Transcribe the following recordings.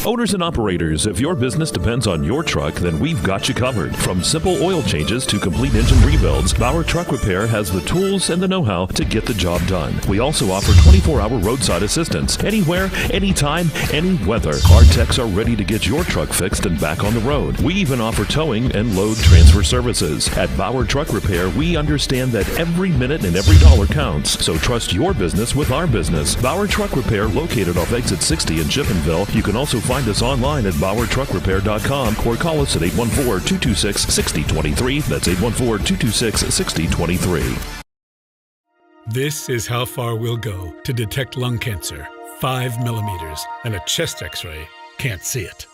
Owners and operators, if your business depends on your truck, then we've got you covered. From simple oil changes to complete engine rebuilds, Bauer Truck Repair has the tools and the know-how to get the job done. We also offer 24-hour roadside assistance. Anywhere, anytime, any weather. Our techs are ready to get your truck fixed and back on the road. We even offer towing and load transfer services. At Bauer Truck Repair, we understand that every minute and every dollar counts. So trust your business with our business. Bauer Truck Repair, located off exit 60 in Chippenville. You can also find us online at PowerTruckRepair.com or call us at 814-226-6023. That's 814-226-6023. This is how far we'll go to detect lung cancer. 5 millimeters and a chest x-ray can't see it.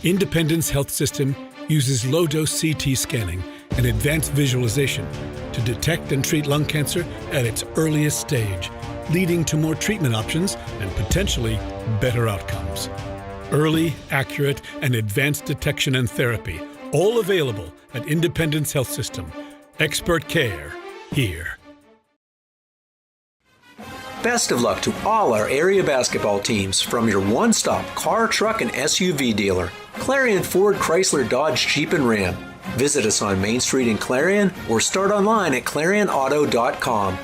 Independence Health System uses low-dose CT scanning and advanced visualization to detect and treat lung cancer at its earliest stage, leading to more treatment options and potentially better outcomes. Early, accurate, and advanced detection and therapy, all available at Independence Health System. Expert care here. Best of luck to all our area basketball teams from your one-stop car, truck, and SUV dealer, Clarion Ford, Chrysler, Dodge, Jeep, and Ram. Visit us on Main Street in Clarion or start online at ClarionAuto.com.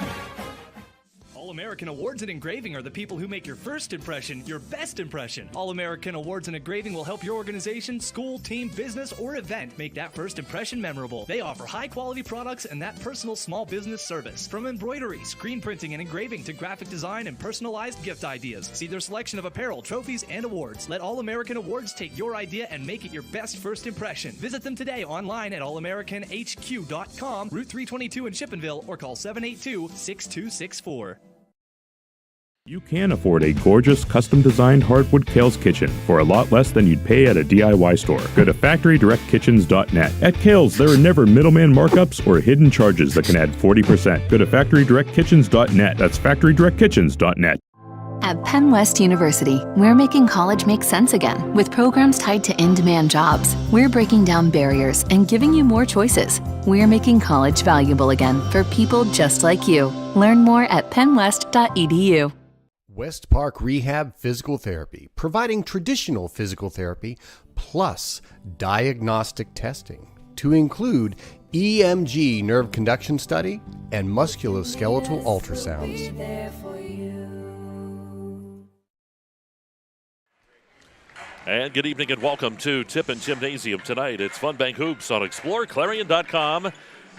All-American Awards and Engraving are the people who make your first impression your best impression. All-American Awards and Engraving will help your organization, school, team, business, or event make that first impression memorable. They offer high-quality products and that personal small business service. From embroidery, screen printing, and engraving to graphic design and personalized gift ideas. See their selection of apparel, trophies, and awards. Let All-American Awards take your idea and make it your best first impression. Visit them today online at allamericanhq.com, Route 322 in Chippenville, or call 782-6264. You can afford a gorgeous, custom-designed hardwood Kales kitchen for a lot less than you'd pay at a DIY store. Go to FactoryDirectKitchens.net. At Kales, there are never middleman markups or hidden charges that can add 40%. Go to FactoryDirectKitchens.net. That's FactoryDirectKitchens.net. At PennWest University, we're making college make sense again. With programs tied to in-demand jobs, we're breaking down barriers and giving you more choices. We're making college valuable again for people just like you. Learn more at pennwest.edu. West Park Rehab Physical Therapy, providing traditional physical therapy plus diagnostic testing to include EMG nerve conduction study and musculoskeletal ultrasounds. And good evening and welcome to Tippin Gymnasium tonight. It's Funbank Hoops on exploreClarion.com.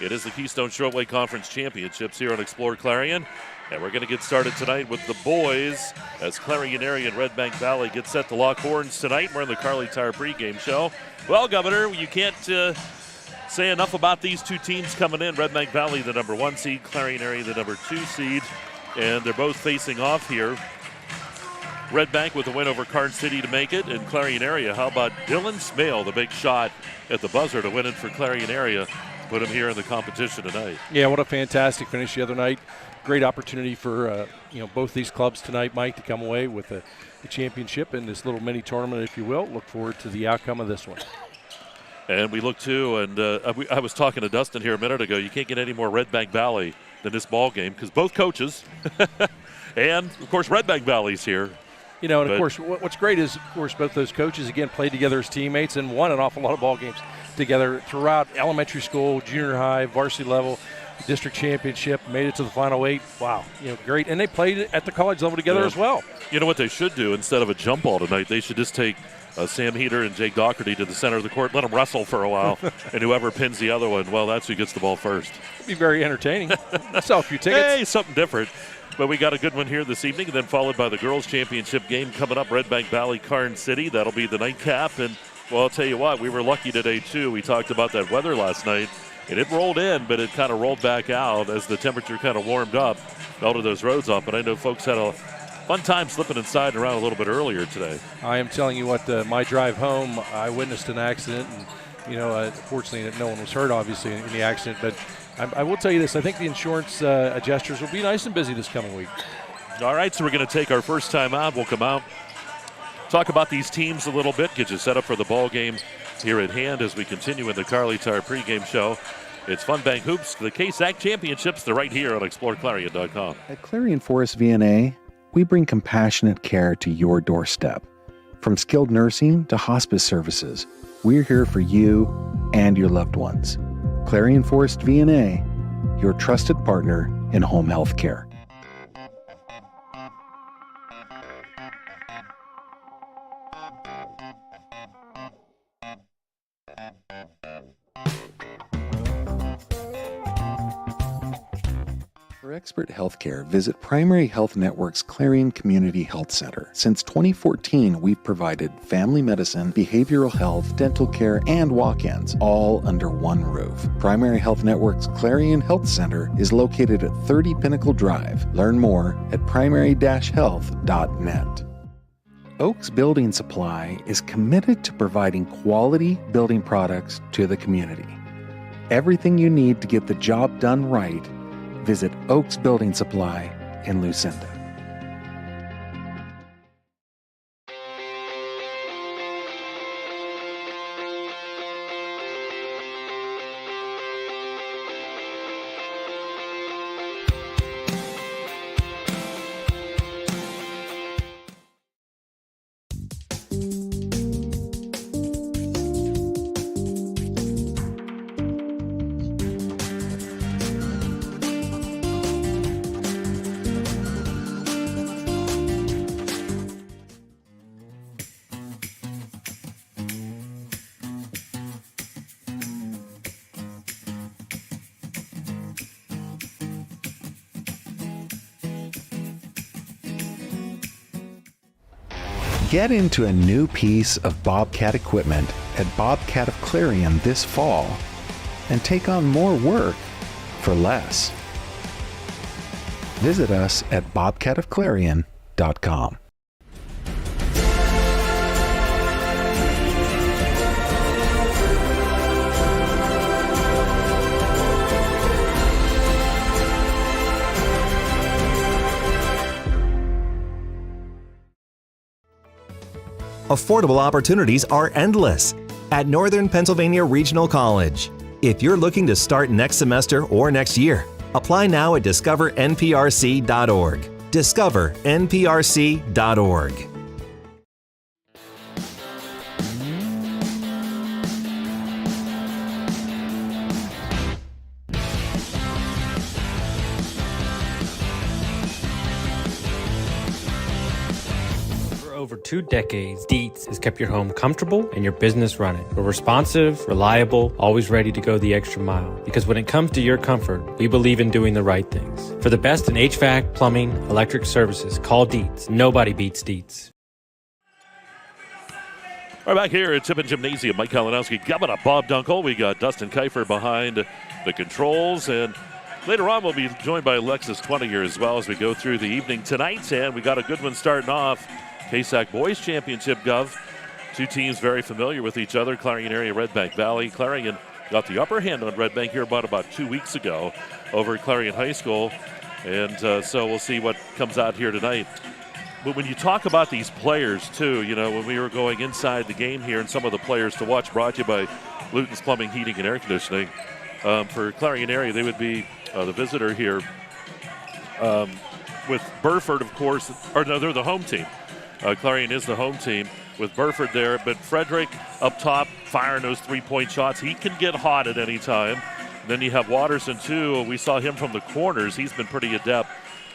It is the Keystone Shortway Conference Championships here on Explore Clarion. And we're going to get started tonight with the boys as Clarion area and Redbank Valley get set to lock horns tonight. We're in the Carly Tire pregame show. Well, Governor, you can't say enough about these two teams coming in. Redbank Valley, the number 1 seed, Clarion area, the number 2 seed. And they're both facing off here. Redbank with a win over Karn City to make it. And Clarion area, how about Dylan Smale, the big shot at the buzzer to win it for Clarion area. Put him here in the competition tonight. Yeah, what a fantastic finish the other night. Great opportunity for both these clubs tonight, Mike, to come away with the championship in this little mini tournament, if you will. Look forward to the outcome of this one. And we look too, and I was talking to Dustin here a minute ago. You can't get any more Redbank Valley than this ball game because both coaches, and of course Redbank Valley's here. And of course, what's great is, of course, both those coaches again played together as teammates and won an awful lot of ball games together throughout elementary school, junior high, varsity level. District championship, made it to the final 8. Wow, great. And they played at the college level together as well. You know what they should do? Instead of a jump ball tonight, they should just take Sam Heater and Jake Doherty to the center of the court, let them wrestle for a while, and whoever pins the other one, well, that's who gets the ball first. It'd be very entertaining. Sell a few tickets. Hey, something different. But we got a good one here this evening, and then followed by the girls' championship game coming up, Redbank Valley, Karn City. That'll be the nightcap. And, well, I'll tell you what, we were lucky today, too. We talked about that weather last night. And it rolled in, but it kind of rolled back out as the temperature kind of warmed up, melted those roads off. But I know folks had a fun time slipping inside and around a little bit earlier today. I am telling you what, my drive home, I witnessed an accident. And, fortunately, no one was hurt, obviously, in the accident. But I will tell you this. I think the insurance adjusters will be nice and busy this coming week. All right, so we're going to take our first time out. We'll come out, talk about these teams a little bit, get you set up for the ball game here at hand as we continue in the Carly Tire pregame show. It's Funbank Hoops, the KSAC Championships. They're right here on exploreClarion.com. At Clarion Forest VNA, we bring compassionate care to your doorstep. From skilled nursing to hospice services, we're here for you and your loved ones. Clarion Forest V&A, your trusted partner in home health care. For expert healthcare, visit Primary Health Network's Clarion Community Health Center. Since 2014, we've provided family medicine, behavioral health, dental care, and walk-ins, all under one roof. Primary Health Network's Clarion Health Center is located at 30 Pinnacle Drive. Learn more at primary-health.net. Oaks Building Supply is committed to providing quality building products to the community. Everything you need to get the job done right, visit Oaks Building Supply in Lucinda. Get into a new piece of Bobcat equipment at Bobcat of Clarion this fall and take on more work for less. Visit us at bobcatofclarion.com. Affordable opportunities are endless at Northern Pennsylvania Regional College. If you're looking to start next semester or next year, apply now at discovernprc.org. discovernprc.org. Over 2 decades, Dietz has kept your home comfortable and your business running. We're responsive, reliable, always ready to go the extra mile. Because when it comes to your comfort, we believe in doing the right things. For the best in HVAC, plumbing, electric services, call Dietz. Nobody beats Dietz. All right, back here at Tippin Gymnasium, Mike Kalinowski coming up. Bob Dunkle. We got Dustin Kifer behind the controls, and later on we'll be joined by Alexis Twentiger as well as we go through the evening tonight. And we got a good one starting off. KSAC Boys Championship, Gov. Two teams very familiar with each other, Clarion area, Redbank Valley. Clarion got the upper hand on Redbank here about 2 weeks ago over at Clarion High School. And so we'll see what comes out here tonight. But when you talk about these players, too, you know, when we were going inside the game here and some of the players to watch, brought to you by Luton's Plumbing, Heating, and Air Conditioning. For Clarion area, they would be the visitor here with Burford, of course. Or no, they're the home team. Clarion is the home team with Burford there, but Frederick up top firing those three-point shots. He can get hot at any time. And then you have Watterson, too. We saw him from the corners. He's been pretty adept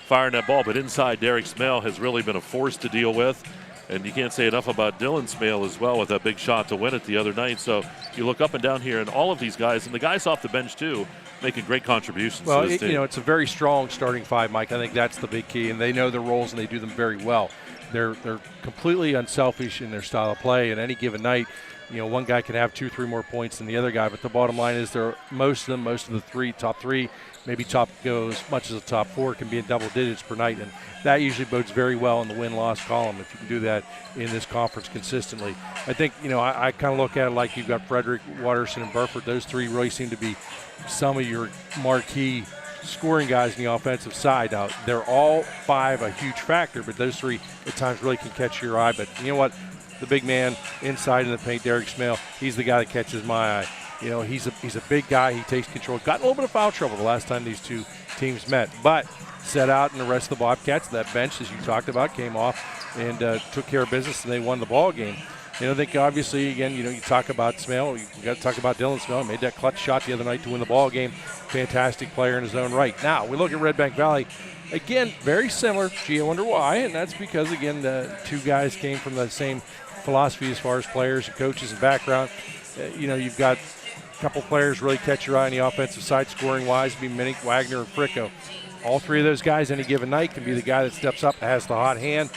firing that ball, but inside, Derek Smale has really been a force to deal with. And you can't say enough about Dylan Smale as well with that big shot to win it the other night. So you look up and down here, and all of these guys, and the guys off the bench, too, making great contributions to this team. You know, it's a very strong starting five, Mike. I think that's the big key, and they know their roles, and they do them very well. They're completely unselfish in their style of play. And any given night, you know, one guy can have 2-3 more points than the other guy. But the bottom line is, most of the top three, maybe go as much as the top four, can be in double digits per night. And that usually bodes very well in the win-loss column if you can do that in this conference consistently. I think, you know, I kind of look at it like you've got Frederick, Watterson, and Burford. Those three really seem to be some of your marquee scoring guys in the offensive side. Now, they're all five a huge factor, but those three at times really can catch your eye. But you know what? The big man inside in the paint, Derek Smale, he's the guy that catches my eye. You know, he's a big guy. He takes control. Got in a little bit of foul trouble the last time these two teams met. But set out, and the rest of the Bobcats, that bench, as you talked about, came off and took care of business, and they won the ball game. I think obviously, again, you talk about Smale. You got to talk about Dylan Smale. Made that clutch shot the other night to win the ball game. Fantastic player in his own right. Now, we look at Redbank Valley. Again, very similar. Gee, I wonder why. And that's because, again, the two guys came from the same philosophy as far as players and coaches and background. You've got a couple players really catch your eye on the offensive side, scoring-wise, be Minnick, Wagner, and Fricko. All three of those guys any given night can be the guy that steps up, has the hot hand.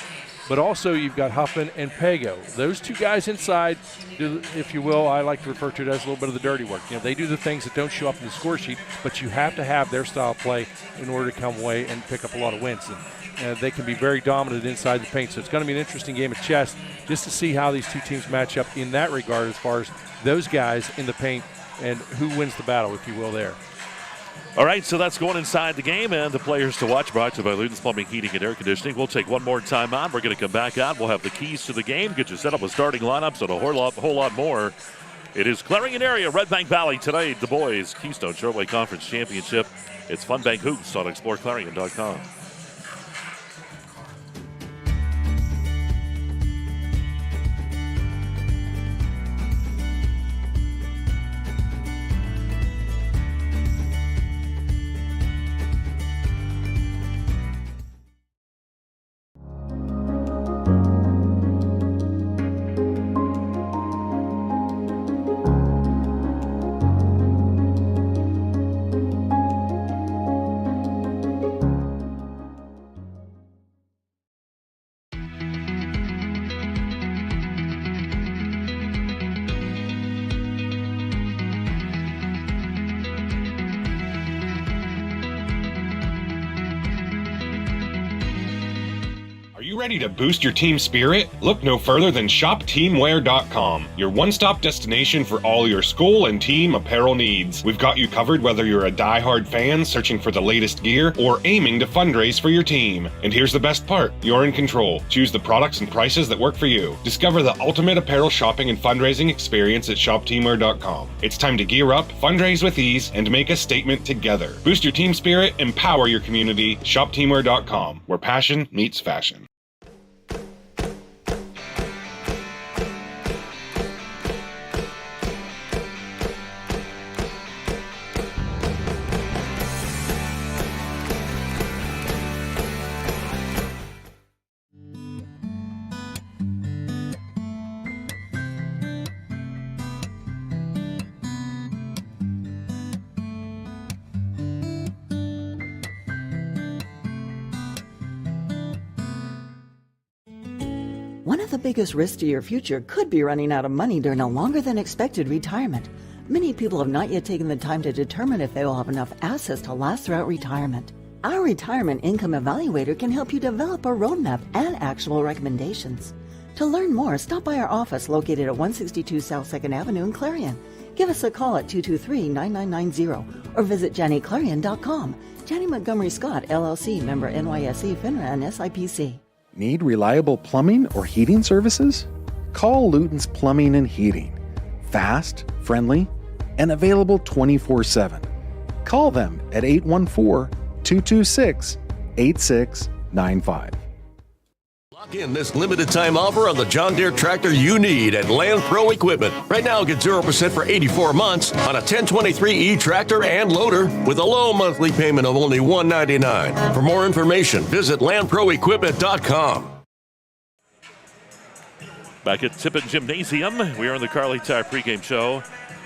But also you've got Huffman and Pago. Those two guys inside do, if you will, I like to refer to it as a little bit of the dirty work. They do the things that don't show up in the score sheet, but you have to have their style of play in order to come away and pick up a lot of wins. And they can be very dominant inside the paint. So it's going to be an interesting game of chess just to see how these two teams match up in that regard as far as those guys in the paint and who wins the battle, if you will, there. All right, so that's going inside the game, and the players to watch brought to you by Luton's Plumbing, Heating, and Air Conditioning. We'll take one more time out. We're going to come back out. We'll have the keys to the game, get you set up with starting lineups and a whole lot more. It is Clarion area, Redbank Valley tonight. The boys, Keystone Shortway Conference Championship. It's Fun Bank Hoops on exploreClarion.com. Ready to boost your team spirit? Look no further than shopteamwear.com, your one-stop destination for all your school and team apparel needs. We've got you covered whether you're a die-hard fan searching for the latest gear or aiming to fundraise for your team. And here's the best part, you're in control. Choose the products and prices that work for you. Discover the ultimate apparel shopping and fundraising experience at shopteamwear.com. It's time to gear up, fundraise with ease, and make a statement together. Boost your team spirit, empower your community. Shopteamwear.com, where passion meets fashion. One of the biggest risks to your future could be running out of money during a longer than expected retirement. Many people have not yet taken the time to determine if they will have enough assets to last throughout retirement. Our Retirement Income Evaluator can help you develop a roadmap and actionable recommendations. To learn more, stop by our office located at 162 South 2nd Avenue in Clarion. Give us a call at 223-9990 or visit JannyClarion.com. Janney Montgomery Scott, LLC, member NYSE, FINRA, and SIPC. Need reliable plumbing or heating services? Call Luton's Plumbing and Heating. Fast, friendly, and available 24/7. Call them at 814-226-8695. Lock in this limited time offer on the John Deere tractor you need at Land Pro Equipment. Right now, get 0% for 84 months on a 1023E tractor and loader with a low monthly payment of only $199. For more information, visit LandProEquipment.com. Back at Tippin Gymnasium, we are in the Carly Tire pregame show.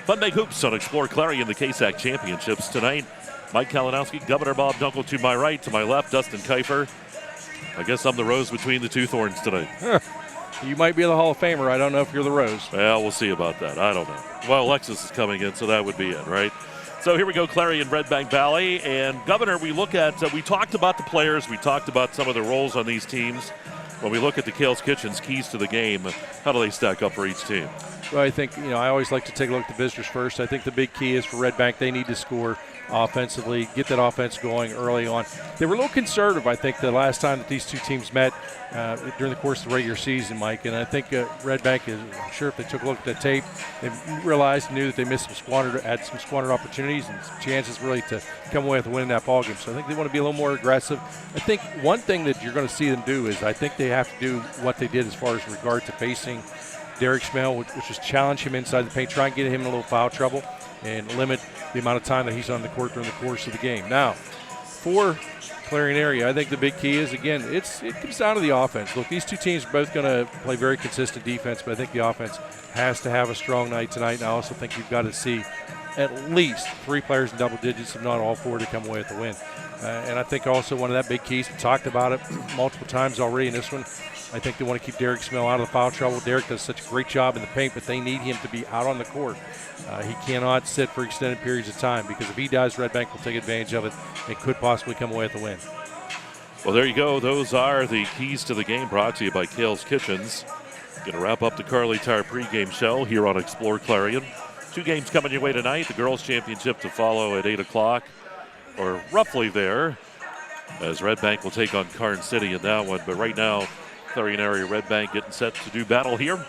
Fun Bank Hoops on Explore Clarion, the KSAC Championships tonight. Mike Kalinowski, Governor Bob Dunkle to my right, to my left, Dustin Kifer. I guess I'm the rose between the two thorns tonight. You might be the Hall of Famer. I don't know if you're the rose. Well, we'll see about that. I don't know. Well, Alexis is coming in, so that would be it, right? So here we go, Clarion, Redbank Valley. And, Governor, we look at, we talked about the players. We talked about some of the roles on these teams. When we look at the Kales Kitchen's keys to the game, how do they stack up for each team? Well, I think, I always like to take a look at the visitors first. I think the big key is for Redbank, they need to score offensively, get that offense going early on. They were a little conservative, I think, the last time that these two teams met during the course of the regular season, Mike. And I think Redbank I'm sure if they took a look at the tape, they knew that they missed some squandered opportunities and some chances really to come away with a win in that ball game. So I think they want to be a little more aggressive. I think one thing that you're going to see them do is I think they have to do what they did as far as regard to facing Derek Smale, which was challenge him inside the paint, try and get him in a little foul trouble and limit the amount of time that he's on the court during the course of the game. Now, for Clarion area, I think the big key is, again, it comes down to the offense. Look, these two teams are both going to play very consistent defense, but I think the offense has to have a strong night tonight. And I also think you've got to see at least 3 players in double digits, if not all 4, to come away with the win. And I think also one of that big keys, we talked about it multiple times already in this one, I think they want to keep Derek Smale out of the foul trouble. Derek does such a great job in the paint, but they need him to be out on the court. He cannot sit for extended periods of time, because if he does, Redbank will take advantage of it and could possibly come away with the win. Well, there you go. Those are the keys to the game, brought to you by Kale's Kitchens. Going to wrap up the Carly Tire pregame show here on Explore Clarion. 2 games coming your way tonight. The girls' championship to follow at 8 o'clock, or roughly there, as Redbank will take on Karn City in that one. But right now, Clarion area Redbank getting set to do battle here.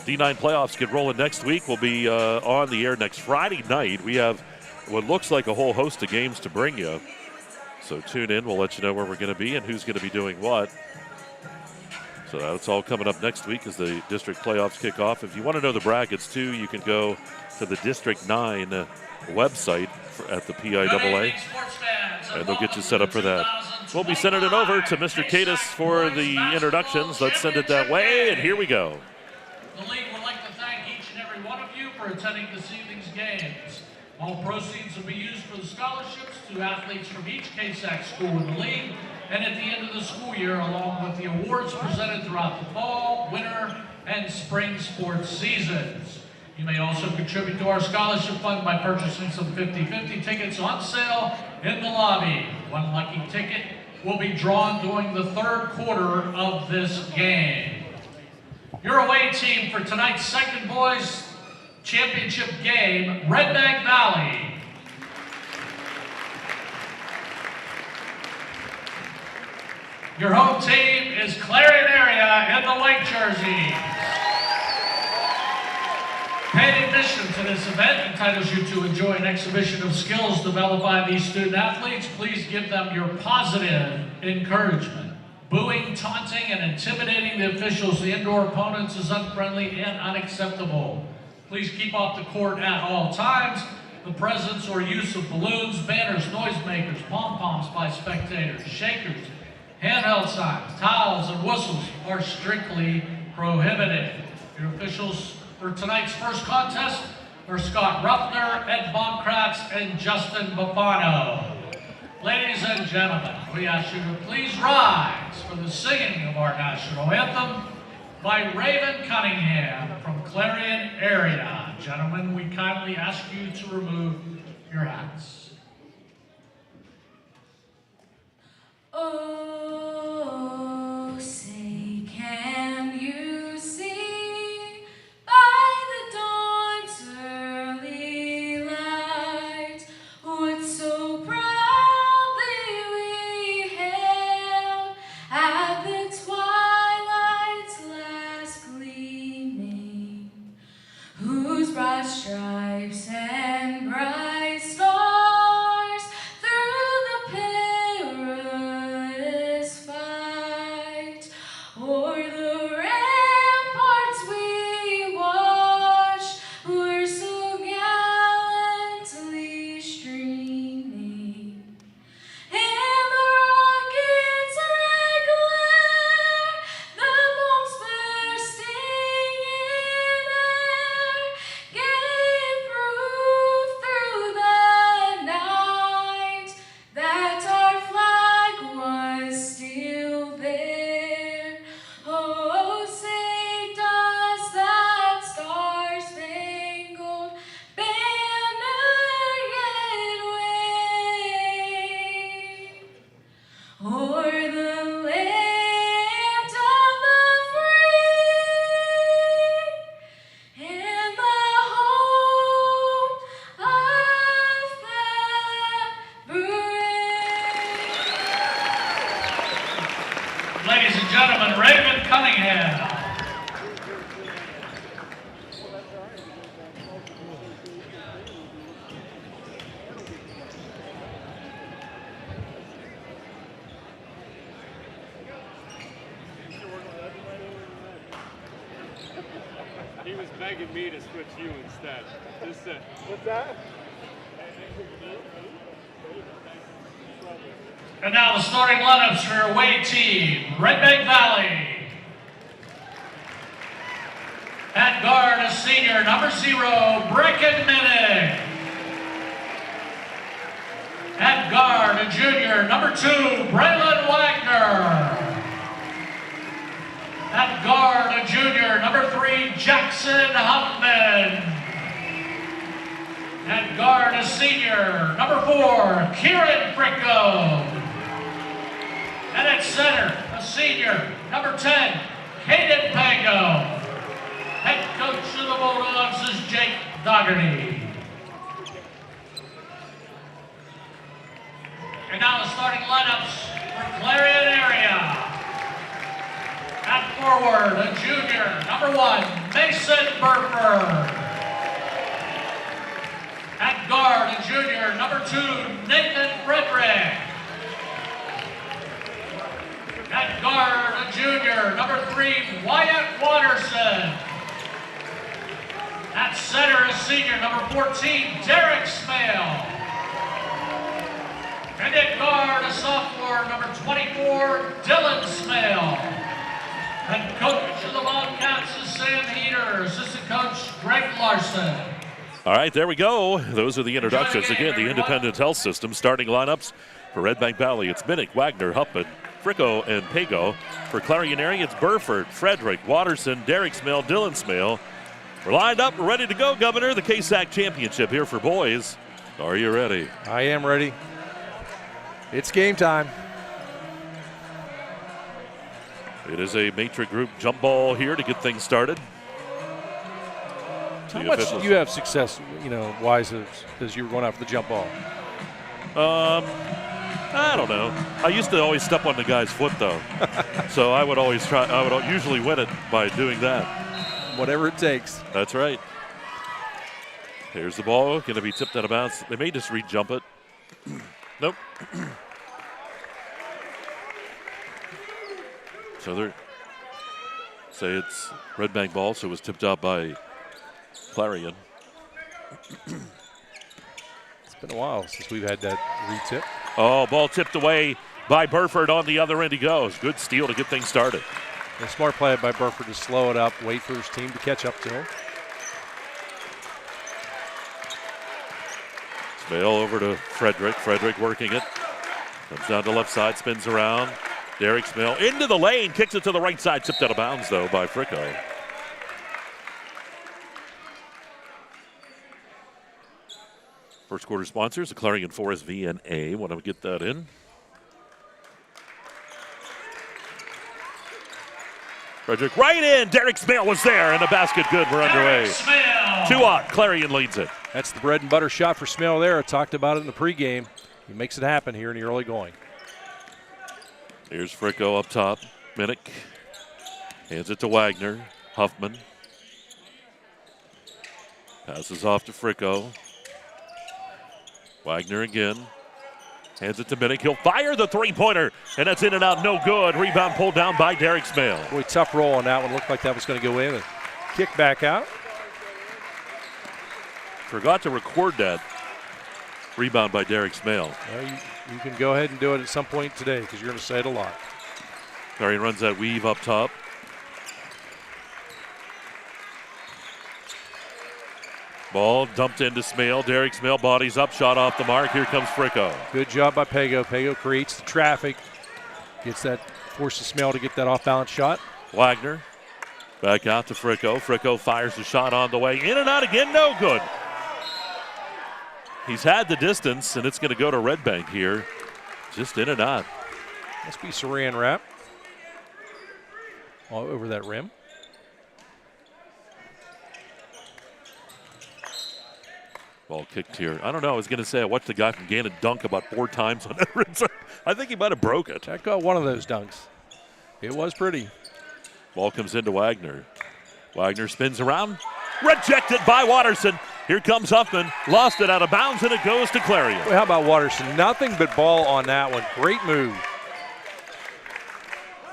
D9 playoffs get rolling next week. We'll be on the air next Friday night. We have what looks like a whole host of games to bring you. So tune in. We'll let you know where we're going to be and who's going to be doing what. So that's all coming up next week as the district playoffs kick off. If you want to know the brackets, too, you can go to the District 9 website at the PIAA, and they'll get you set up for that. We'll be sending it over to Mr. Cadis for the introductions. Let's send it that way, and here we go. The league would like to thank each and every one of you for attending this evening's games. All proceeds will be used for the scholarships to athletes from each KSAC school in the league, and at the end of the school year, along with the awards presented throughout the fall, winter, and spring sports seasons. You may also contribute to our scholarship fund by purchasing some 50-50 tickets on sale in the lobby. One lucky ticket will be drawn during the 3rd quarter of this game. Your away team for tonight's second boys championship game, Redbank Valley. Your home team is Clarion area in the white jersey. Paid admission to this event entitles you to enjoy an exhibition of skills developed by these student athletes. Please give them your positive encouragement. Booing, taunting, and intimidating the officials, the indoor opponents, is unfriendly and unacceptable. Please keep off the court at all times. The presence or use of balloons, banners, noisemakers, pom-poms by spectators, shakers, handheld signs, towels, and whistles are strictly prohibited. Your officials for tonight's first contest are Scott Ruffner, Ed Baumkratz, and Justin Bafano. Ladies and gentlemen, we ask you to please rise for the singing of our national anthem by Raven Cunningham from Clarion area. Gentlemen, we kindly ask you to remove your hats. Oh, say can you see by the dawn's early light what so proudly we hailed at the twilight's last gleaming, whose broad stripes and bright stars through the perilous fight o'er the ramparts we watched were so gallantly streaming, and the rockets' red glare, the bombs bursting in air, gave proof gentlemen, Raven Cunningham. He was begging me to switch you instead. Just what's that? And now the starting lineups for your away team. Redbank Valley. At guard, a senior, number 0, Brecken Minnick. At guard, a junior, number 2, Braylon Wagner. At guard, a junior, number 3, Jackson Huffman. At guard, a senior, number 4, Kieran Fricko. And at center, a senior, number 10, Caden Pango. Head coach of the Bulldogs is Jake Dougherty. And now the starting lineups for Clarion area. At forward, a junior, number 1, Mason Burford. At guard, a junior, number 2, Nathan Frederick. At guard, a junior, number 3, Wyatt Watterson. At center, a senior, number 14, Derek Smale. And at guard, a sophomore, number 24, Dylan Smale. And coach of the Bobcats is Sam Heater, assistant coach Greg Larson. All right, there we go. Those are the introductions. Again, the Independent Health System starting lineups for Redbank Valley. It's Minnick, Wagner, Huffman, Fricko, and Pago. For Clarion area, it's Burford, Frederick, Watterson, Derek Smale, Dylan Smale. We're lined up. We're ready to go, Governor. The KSAC Championship here for boys. Are you ready? I am ready. It's game time. It is a matrix group jump ball here to get things started. How much did you have success, wise as you were going out for the jump ball? I don't know. I used to always step on the guy's foot, though. So I would always try. I would usually win it by doing that. Whatever it takes. That's right. Here's the ball. Going to be tipped out of bounds. They may just re-jump it. Nope. So they're say it's Redbank ball, so it was tipped out by Clarion. It's been a while since we've had that re-tip. Oh, ball tipped away by Burford. On the other end he goes. Good steal to get things started. A smart play by Burford to slow it up, wait for his team to catch up to him. Smale over to Frederick. Frederick working it. Comes down to left side, spins around. Derek Smale into the lane, kicks it to the right side. Tipped out of bounds, though, by Fricko. First quarter sponsors, the Clarion Forest VNA. Want to get that in. Frederick right in. Derek Smale was there, and the basket good. We're underway. 2-0. Clarion leads it. That's the bread and butter shot for Smale there. I talked about it in the pregame. He makes it happen here in the early going. Here's Fricko up top. Minnick hands it to Wagner. Huffman passes off to Fricko. Wagner again. Hands it to Minnick. He'll fire the three-pointer, and that's in and out. No good. Rebound pulled down by Derek Smale. Boy, tough roll on that one. Looked like that was going to go in. And kick back out. Forgot to record that rebound by Derek Smale. Well, you can go ahead and do it at some point today because you're going to say it a lot. Clarion runs that weave up top. Ball dumped into Smale. Derek Smale bodies up, shot off the mark. Here comes Fricko. Good job by Pago. Pago creates the traffic. Forces Smale to get that off-balance shot. Wagner back out to Fricko. Fricko fires the shot on the way. In and out again, no good. He's had the distance, and it's going to go to Redbank here. Just in and out. Must be Saran wrap all over that rim. Ball kicked here. I don't know. I was going to say I watched the guy from Gannon dunk about 4 times on that rim. I think he might have broke it. I got one of those dunks. It was pretty. Ball comes into Wagner. Wagner spins around. Rejected by Watterson. Here comes Huffman. Lost it out of bounds, and it goes to Clarion. Well, how about Watterson? Nothing but ball on that one. Great move.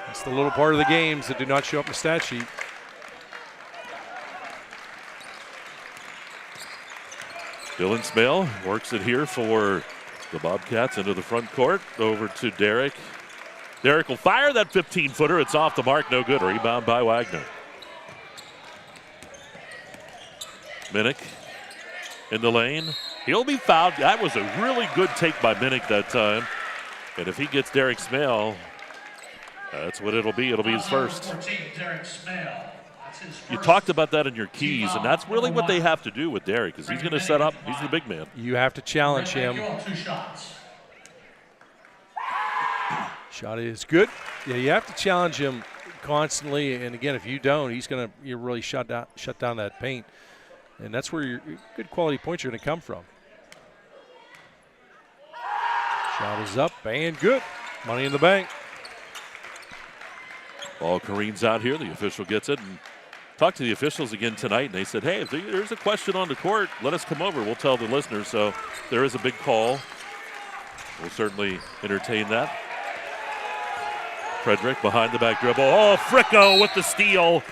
That's the little part of the games that do not show up in the stat sheet. Dylan Smale works it here for the Bobcats into the front court. Over to Derek. Derek will fire that 15-footer. It's off the mark. No good. Rebound by Wagner. Minnick in the lane. He'll be fouled. That was a really good take by Minnick that time. And if he gets Derek Smale, that's what it'll be. It'll be his first. 14, Derek Smale. You talked about that in your keys, and that's really what they have to do with Derek, because he's going to set up. He's the big man. You have to challenge him. 2 shots. Shot is good. Yeah, you have to challenge him constantly, and again, if you don't, you really shut down that paint, and that's where your good quality points are going to come from. Shot is up and good. Money in the bank. Ball careens out here. The official gets it and talked to the officials again tonight, and they said, hey, if there's a question on the court, let us come over. We'll tell the listeners. So there is a big call. We'll certainly entertain that. Frederick behind the back dribble. Oh, Fricko with the steal.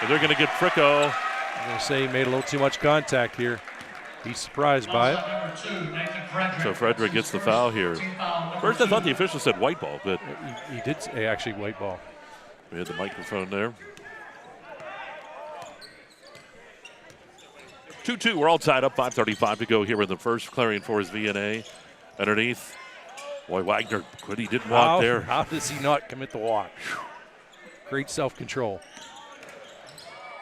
And they're going to get Fricko. I'm going to say he made a little too much contact here. He's surprised by it. So Frederick gets the foul here. First I thought the official said white ball, but he did say actually white ball. We had the microphone there. 2-2, we're all tied up, 5:35 to go here in the first. Clarion Ford's VNA underneath. Boy, Wagner, good, he didn't walk there. How does he not commit the walk? Great self-control.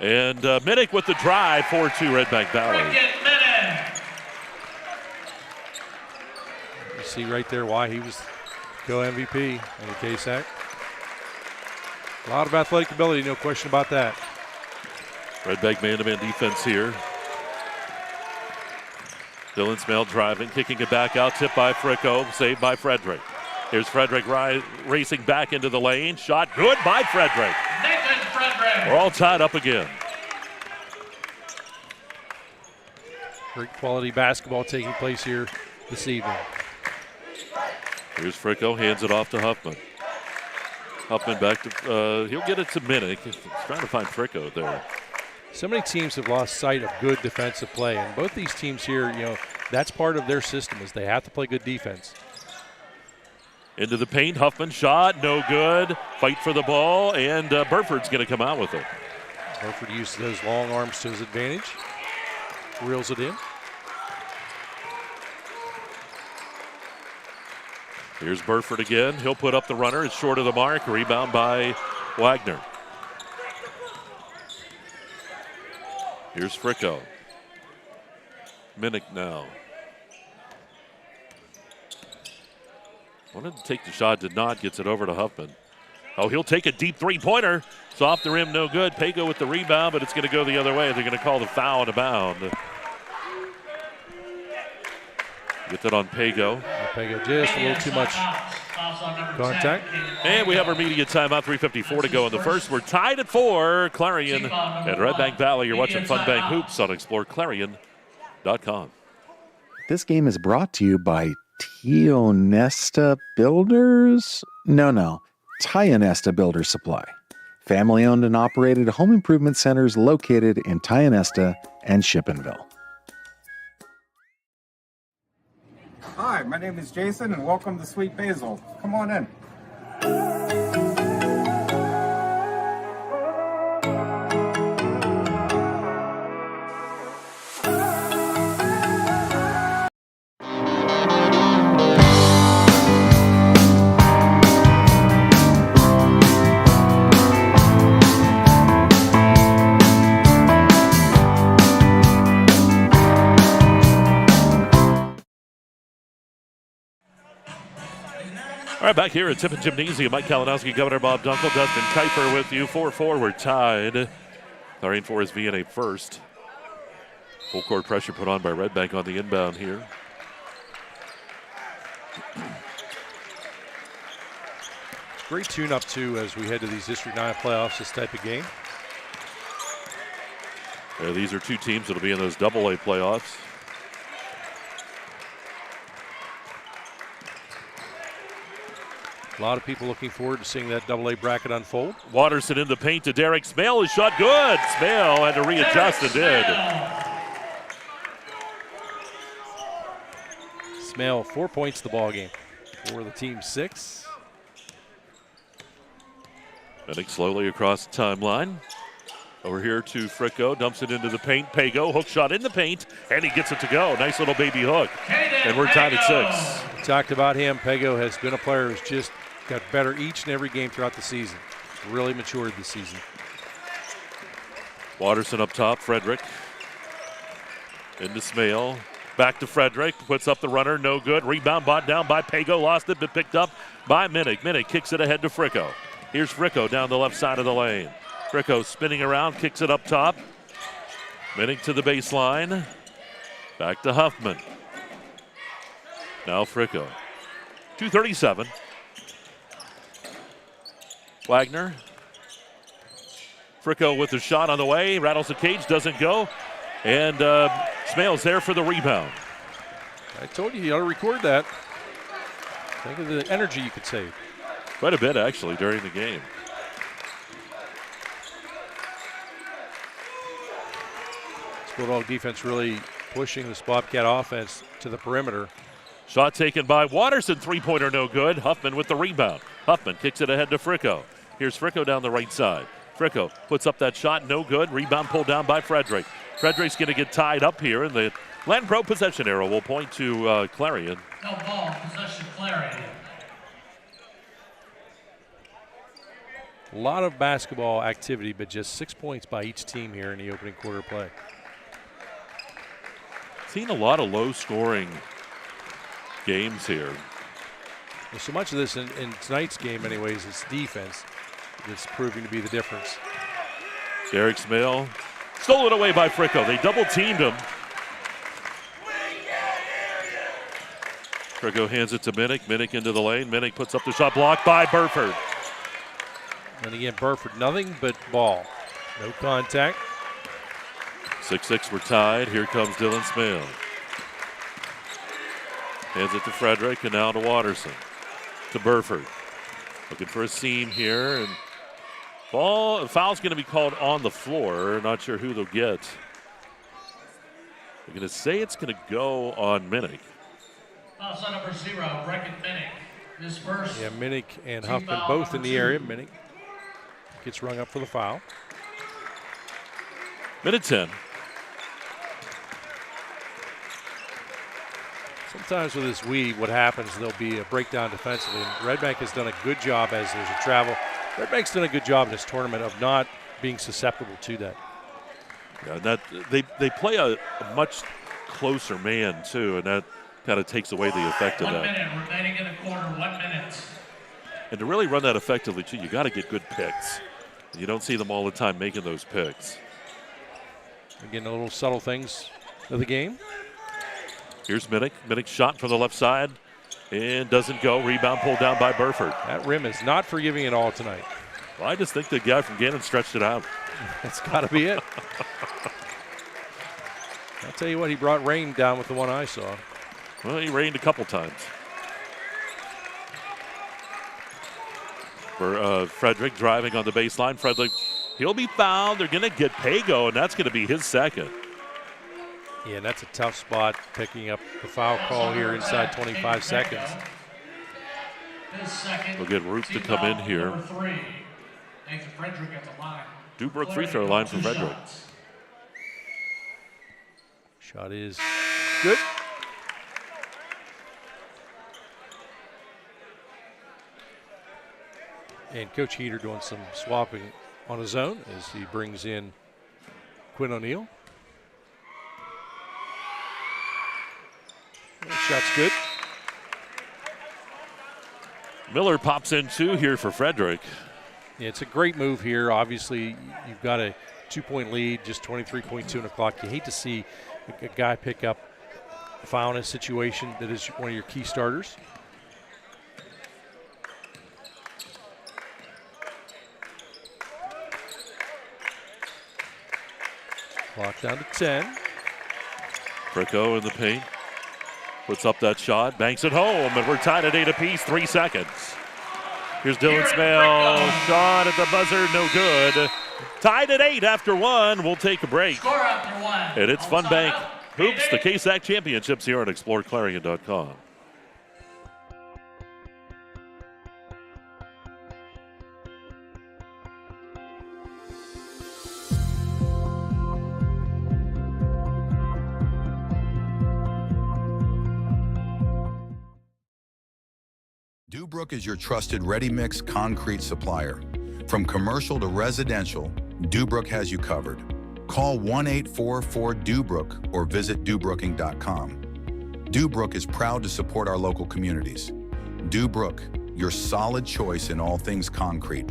And Minnick with the drive, 4-2 Redbank Valley. You see right there why he was co-MVP in the KSAC. A lot of athletic ability, no question about that. Redbank man-to-man defense here. Dylan Smale driving, kicking it back out, tipped by Fricko, saved by Frederick. Here's Frederick racing back into the lane. Shot good by Frederick. Nathan Frederick. We're all tied up again. Great quality basketball taking place here this evening. Here's Fricko, hands it off to Huffman. Huffman back to, he'll get it to Minnick. He's trying to find Fricko there. So many teams have lost sight of good defensive play, and both these teams here, that's part of their system is they have to play good defense. Into the paint, Huffman shot, no good. Fight for the ball, and Burford's going to come out with it. Burford uses those long arms to his advantage. Reels it in. Here's Burford again. He'll put up the runner. It's short of the mark. Rebound by Wagner. Here's Fricko. Minnick now. Wanted to take the shot, did not. Gets it over to Huffman. Oh, he'll take a deep three-pointer. It's off the rim, no good. Pago with the rebound, but it's going to go the other way. They're going to call the foul out of bound. Get that on Pago. Pago just a little too much contact. And we have our media timeout, 3:54 to go in the first. We're tied at 4. Clarion and Redbank Valley. You're watching Fun Bank Hoops on exploreClarion.com. This game is brought to you by Tionesta Builders? No. Tionesta Builder Supply. Family-owned and operated home improvement centers located in Tionesta and Shippenville. Hi, my name is Jason, and welcome to Sweet Basil. Come on in. All right, back here at Tippin Gymnasium, Mike Kalinowski, Governor Bob Dunkle, Dustin Kifer with you. 4-4, we're tied. Clarion Ford is VNA first. Full court pressure put on by Redbank on the inbound here. Great tune-up, too, as we head to these District 9 playoffs, this type of game. Yeah, these are two teams that will be in those AA playoffs. A lot of people looking forward to seeing that AA bracket unfold. Watterson in the paint to Derek Smale. His shot good. Smale had to readjust and did. Smale, 4 points the ball game for the team 6. Heading slowly across the timeline. Over here to Fricko, dumps it into the paint. Pago, hook shot in the paint, and he gets it to go. Nice little baby hook. And we're tied at 6. We talked about him. Pago has been a player who's just got better each and every game throughout the season. Really matured this season. Watterson up top, Frederick. Into Smale. Back to Frederick, puts up the runner, no good. Rebound bought down by Pago, lost it, but picked up by Minnick. Minnick kicks it ahead to Fricko. Here's Fricko down the left side of the lane. Fricko spinning around, kicks it up top. Minnick to the baseline. Back to Huffman. Now Fricko. 2:37. Wagner. Fricko with the shot on the way, rattles the cage, doesn't go. And Smale's there for the rebound. I told you ought to record that. Think of the energy you could save. Quite a bit, actually, during the game. This Bulldog defense really pushing this Bobcat offense to the perimeter. Shot taken by Watterson, three-pointer no good. Huffman with the rebound. Huffman kicks it ahead to Fricko. Here's Fricko down the right side. Fricko puts up that shot, no good. Rebound pulled down by Frederick. Frederick's going to get tied up here, and the Land Pro possession arrow will point to Clarion. No ball, possession Clarion. A lot of basketball activity, but just 6 points by each team here in the opening quarter play. Seen a lot of low-scoring games here. Well, so much of this in tonight's game, anyways, is defense that's proving to be the difference. Derek Smale stole it away by Fricko. They double-teamed him. Fricko hands it to Minnick. Minnick into the lane. Minnick puts up the shot, blocked by Burford. And again, Burford, nothing but ball. No contact. 6-6, we're tied. Here comes Dylan Smale. Hands it to Frederick and now to Watterson. To Burford. Looking for a seam here. And foul's going to be called on the floor. Not sure who they'll get. They're going to say it's going to go on Minnick. Foul number 0, Reckon Minnick. His first. Yeah, Minnick and Huffman both in the area. Minnick gets rung up for the foul. Minute 10. Sometimes with this weed, what happens, there'll be a breakdown defensively. And Redbank has done a good job as there's a travel. Redbank's done a good job in this tournament of not being susceptible to that. Yeah, they play a much closer man, too, and that kind of takes away the effect of that. 1 minute remaining in the quarter, 1 minute. And to really run that effectively, too, you got to get good picks. You don't see them all the time making those picks. Again, the little subtle things of the game. Here's Minnick. Minnick shot from the left side and doesn't go. Rebound pulled down by Burford. That rim is not forgiving at all tonight. Well, I just think the guy from Gannon stretched it out. That's got to be it. I'll tell you what, he brought rain down with the one I saw. Well, he rained a couple times. For Frederick driving on the baseline. Frederick, he'll be fouled. They're going to get Pago, and that's going to be his second. Yeah, and that's a tough spot, picking up the foul call here inside 25 seconds. We'll get Root to come in here. Dubrook free throw line for Frederick. Shot is good. And Coach Heater doing some swapping on his own as he brings in Quinn O'Neill. Shot's good. Miller pops in two here for Frederick. Yeah, it's a great move here. Obviously, you've got a 2-point lead, just 23.2 on the clock. You hate to see a guy pick up a foul in a situation that is one of your key starters. Clock down to 10. Fricko in the paint. Puts up that shot, banks it home, and we're tied at 8 apiece, 3 seconds. Here's Dylan Smale, shot at the buzzer, no good. Tied at 8 after 1, we'll take a break. Score after 1. And it's Fun Bank Hoops, the KSAC Championships here on exploreClarion.com. Dubrook is your trusted ready-mix concrete supplier. From commercial to residential, Dubrook has you covered. Call 1-844-DUBROOK or visit dubrooking.com. Dubrook is proud to support our local communities. Dubrook, your solid choice in all things concrete.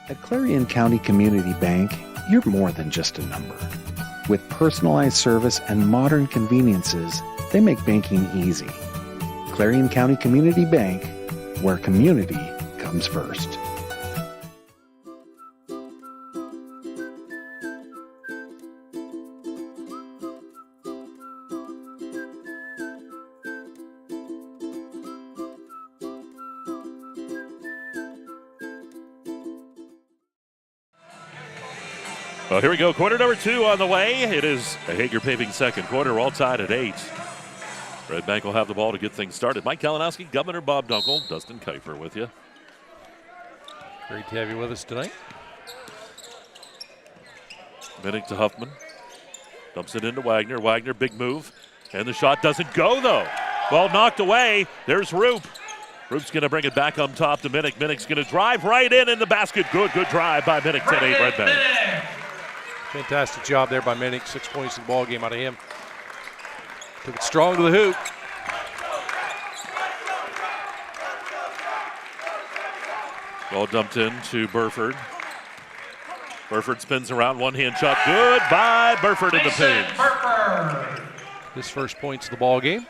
At Clarion County Community Bank, you're more than just a number. With personalized service and modern conveniences, they make banking easy. Clarion County Community Bank, where community comes first. Well, here we go. Quarter number 2 on the way. It is a Hager Paving second quarter. We're all tied at 8. Redbank will have the ball to get things started. Mike Kalinowski, Governor Bob Dunkle, Dustin Kifer with you. Great to have you with us tonight. Minnick to Huffman. Dumps it into Wagner. Wagner, big move. And the shot doesn't go, though. Ball knocked away. There's Roop. Roop's going to bring it back on top to Minnick. Minnick's going to drive right in the basket. Good drive by Minnick. 10-8 Redbank. Fantastic job there by Minnick. 6 points in the ball game out of him. Took it strong to the hoop. Ball dumped in to Burford. Burford spins around, one-hand shot. Good by Burford in the paint. His first points of the ball game.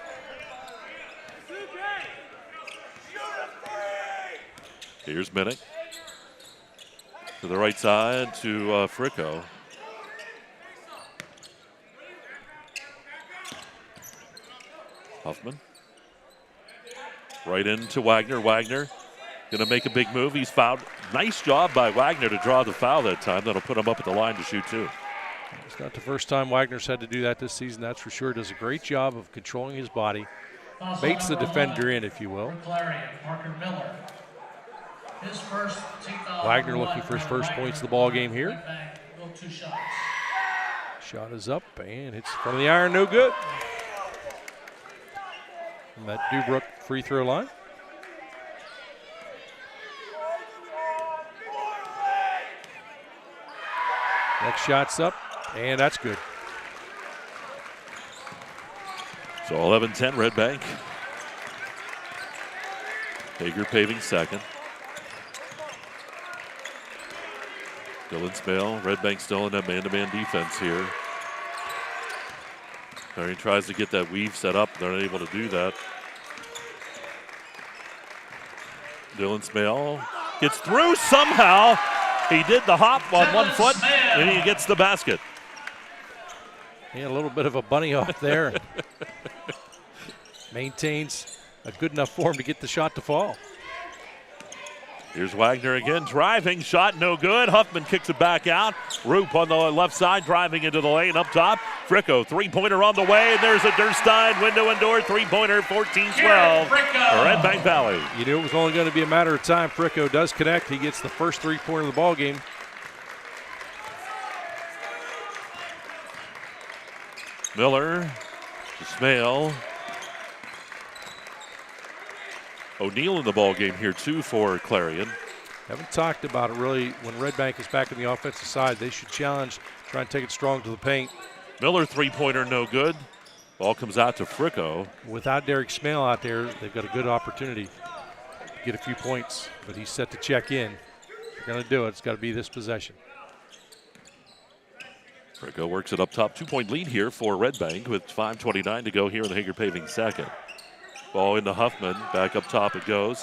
Here's Minnick. To the right side to Fricko. Huffman. Right into Wagner. Wagner going to make a big move. He's fouled. Nice job by Wagner to draw the foul that time. That'll put him up at the line to shoot 2. It's not the first time Wagner's had to do that this season, that's for sure. Does a great job of controlling his body. Baits the defender in, if you will. Wagner looking for his first points of the ball game here. Shot is up and hits in front of the iron, no good. From that Dubrook free throw line. Next shot's up, and that's good. So 11-10 Redbank. Hager Paving second. Dylan Smale, Redbank still in that man-to-man defense here. Clarion tries to get that weave set up. They're not able to do that. Dylan Smale gets through somehow. He did the hop on one foot, and he gets the basket. He had a little bit of a bunny off there. Maintains a good enough form to get the shot to fall. Here's Wagner again, driving, shot no good. Huffman kicks it back out. Roop on the left side, driving into the lane up top. Fricko, three-pointer on the way, and there's a Durstein window and door three-pointer, 14-12 for Redbank Valley. You knew it was only going to be a matter of time. Fricko does connect. He gets the first three-pointer of the ball game. Miller to Smale. O'Neal in the ball game here too for Clarion. Haven't talked about it really. When Redbank is back on the offensive side, they should challenge, try and take it strong to the paint. Miller three-pointer no good. Ball comes out to Fricko. Without Derek Smale out there, they've got a good opportunity to get a few points, but he's set to check in. If they're going to do it, it's got to be this possession. Fricko works it up top. 2-point lead here for Redbank with 5:29 to go here in the Hager Paving second. Ball into Huffman. Back up top it goes.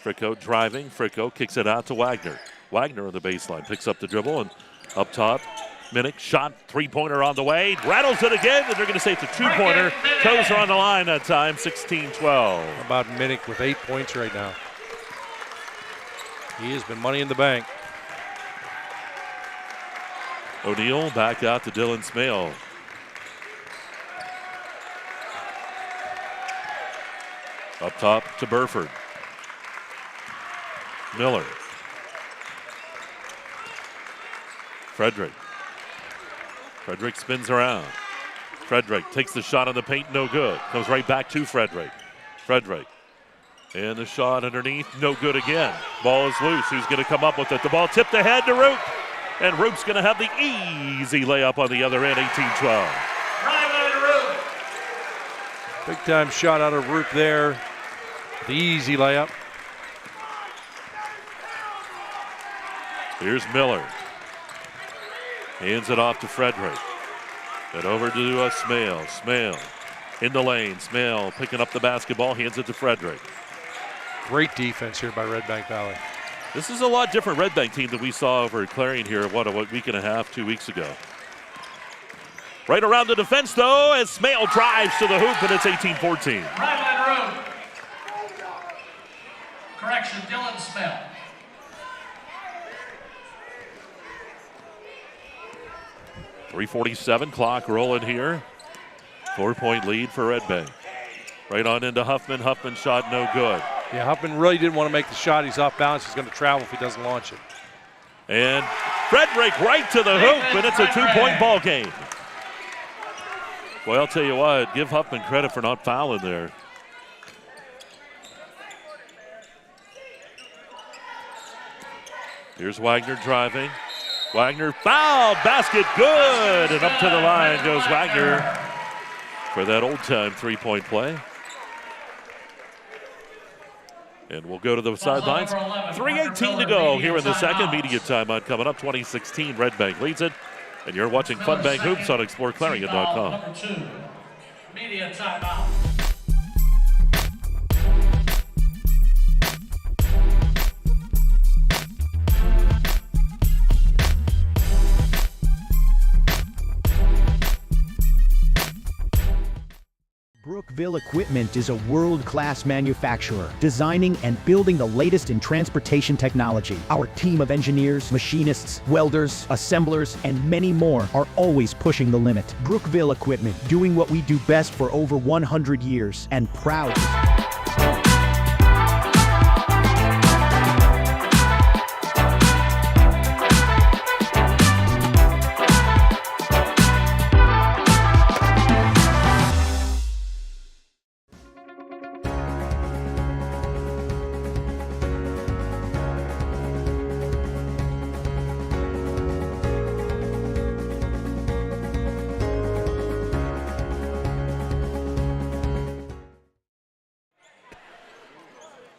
Fricko driving. Fricko kicks it out to Wagner. Wagner on the baseline. Picks up the dribble and up top Minnick shot, three-pointer on the way. Rattles it again, and they're going to say it's a two-pointer. Toes are on the line that time, 16-12. How about Minnick with 8 points right now? He has been money in the bank. O'Neal back out to Dylan Smale. Up top to Burford. Miller. Frederick. Frederick spins around. Frederick takes the shot on the paint, no good. Comes right back to Frederick. Frederick. And the shot underneath, no good again. Ball is loose. Who's going to come up with it? The ball tipped ahead to Roop. And Roop's going to have the easy layup on the other end, 18-12. Big time shot out of Roop there. The easy layup. Here's Miller. Hands it off to Frederick. And over to Smale. Smale in the lane. Smale picking up the basketball, hands it to Frederick. Great defense here by Redbank Valley. This is a lot different Redbank team that we saw over at Clarion here, a week and a half, 2 weeks ago. Right around the defense, though, as Smale drives to the hoop, and it's 18-14. Right room. Correction, Dylan Smale. .347 clock rolling here. 4-point lead for Redbank. Right on into Huffman. Huffman shot no good. Yeah, Huffman really didn't want to make the shot. He's off balance. He's going to travel if he doesn't launch it. And Frederick right to the hoop, and it's a 2-point ball game. Boy, I'll tell you what, give Huffman credit for not fouling there. Here's Wagner driving. Wagner fouled, basket good, and up to the line goes Wagner for that old-time three-point play. And we'll go to the sidelines. 3:18 to go here in the second. Media timeout coming up. 2016, Redbank leads it. And you're watching Fun Bank Hoops on exploreClarion.com. Number 2, media timeout. Brookville Equipment is a world-class manufacturer, designing and building the latest in transportation technology. Our team of engineers, machinists, welders, assemblers, and many more are always pushing the limit. Brookville Equipment, doing what we do best for over 100 years, and proud.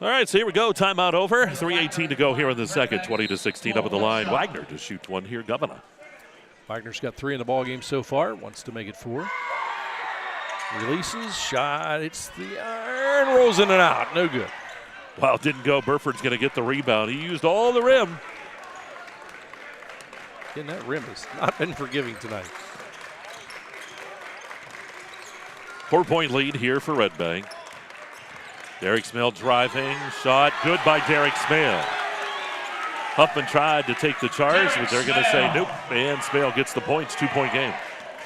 All right, so here we go. Timeout over. 3:18 to go here in the second. 20-16 up at the line. Wagner to shoot one here. Governor. Wagner's got 3 in the ball game so far. Wants to make it 4. Releases, shot. It's the iron. Rolls in and out. No good. Well, it didn't go. Burford's going to get the rebound. He used all the rim. And that rim has not been forgiving tonight. 4-point lead here for Redbank. Derek Smale driving, shot, good by Derek Smale. Huffman tried to take the charge, but they're going to say nope, and Smale gets the points, 2-point game.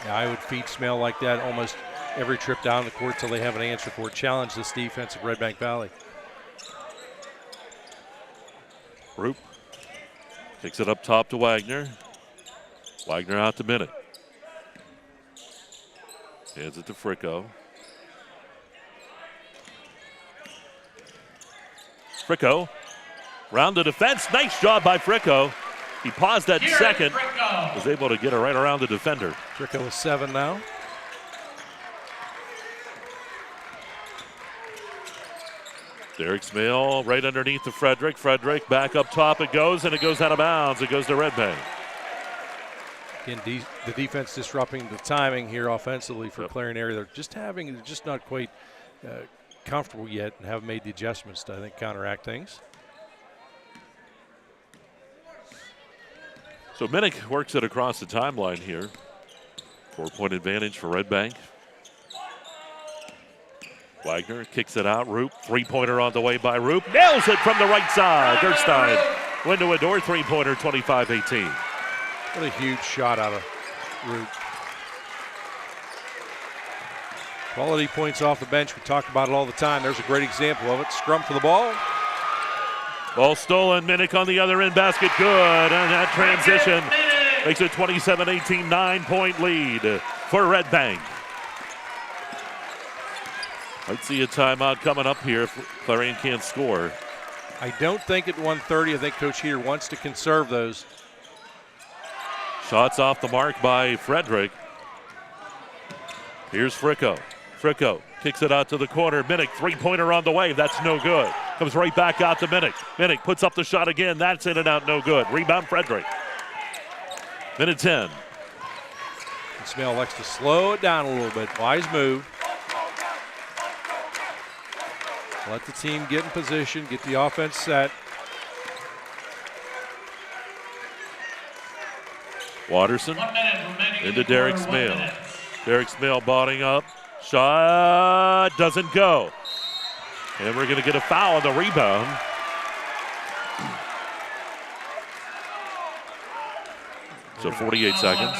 Yeah, I would feed Smale like that almost every trip down the court till they have an answer for it. Challenge this defense of Redbank Valley. Roop takes it up top to Wagner. Wagner out to Minnick. Hands it to Fricko. Fricko, round the defense. Nice job by Fricko. He paused that second, was able to get it right around the defender. Fricko with 7 now. Derek Smale right underneath the Frederick. Frederick back up top it goes, and it goes out of bounds. It goes to Redbank. Again, the defense disrupting the timing here offensively for Clarion area. They're just not quite comfortable yet and haven't made the adjustments to, I think, counteract things. So Minnick works it across the timeline here. 4-point advantage for Redbank. Wagner kicks it out. Roop, three-pointer on the way by Roop. Nails it from the right side. Gerstein, window and door three-pointer, 25-18. What a huge shot out of Roop. Quality points off the bench. We talk about it all the time. There's a great example of it. Scrum for the ball. Ball stolen. Minnick on the other end. Basket good. And that transition makes it 27-18, 9-point lead for Redbank. Might see a timeout coming up here if Clarion can't score. I don't think at 1:30. I think Coach Heater wants to conserve those. Shots off the mark by Frederick. Here's Fricko. Fricko kicks it out to the corner. Minnick, three-pointer on the way. That's no good. Comes right back out to Minnick. Minnick puts up the shot again. That's in and out, no good. Rebound, Frederick. Minute 10. Smell likes to slow it down a little bit. Wise move. Let the team get in position, get the offense set. Watterson into Derek Smale. Derek Smale botting up. Shot doesn't go. And we're going to get a foul on the rebound. So 48 seconds.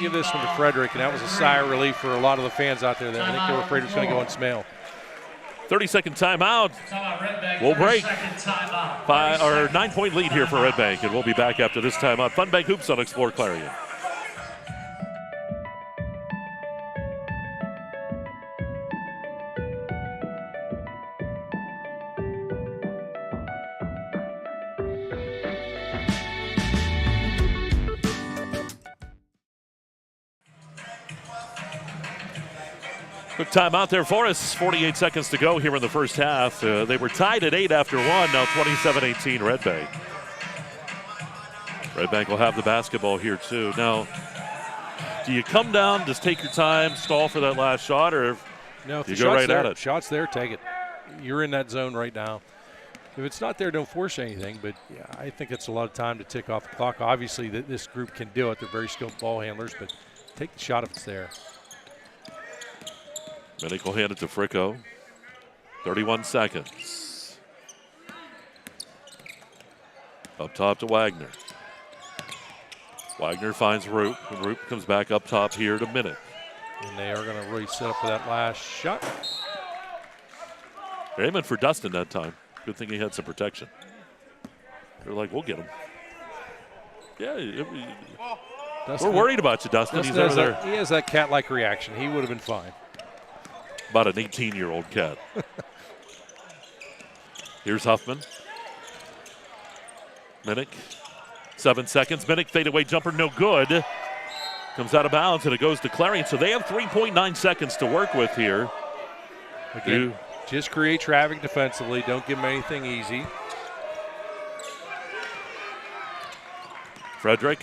Give this one to Frederick, and that was a sigh of relief for a lot of the fans out there. I think they were afraid it was going to go on Smale. 30-second timeout. We'll break. 9-point lead here for Redbank, and we'll be back after this timeout. Funbank Hoops on Explore Clarion. Quick time out there for us. 48 seconds to go here in the first half. They were tied at 8 after 1. Now 27-18 Redbank. Redbank will have the basketball here too. Now, do you come down, just take your time, stall for that last shot, or no, if you the go shot's right there, at it? Shot's there, take it. You're in that zone right now. If it's not there, don't force anything. But yeah, I think it's a lot of time to tick off the clock. Obviously, this group can do it. They're very skilled ball handlers, but take the shot if it's there. Minnick will hand it to Fricko. 31 seconds. Up top to Wagner. Wagner finds Roop, and Roop comes back up top here to Minnick. And they are going to really set up for that last shot. They're aiming for Dustin that time. Good thing he had some protection. They're like, we'll get him. Yeah, we're worried about you, Dustin. He's over there. He has that cat-like reaction. He would have been fine. About an 18-year-old cat. Here's Huffman. Minnick. 7 seconds. Minnick fadeaway jumper, no good. Comes out of bounds, and it goes to Clarion. So they have 3.9 seconds to work with here. Again, just create traffic defensively. Don't give them anything easy. Frederick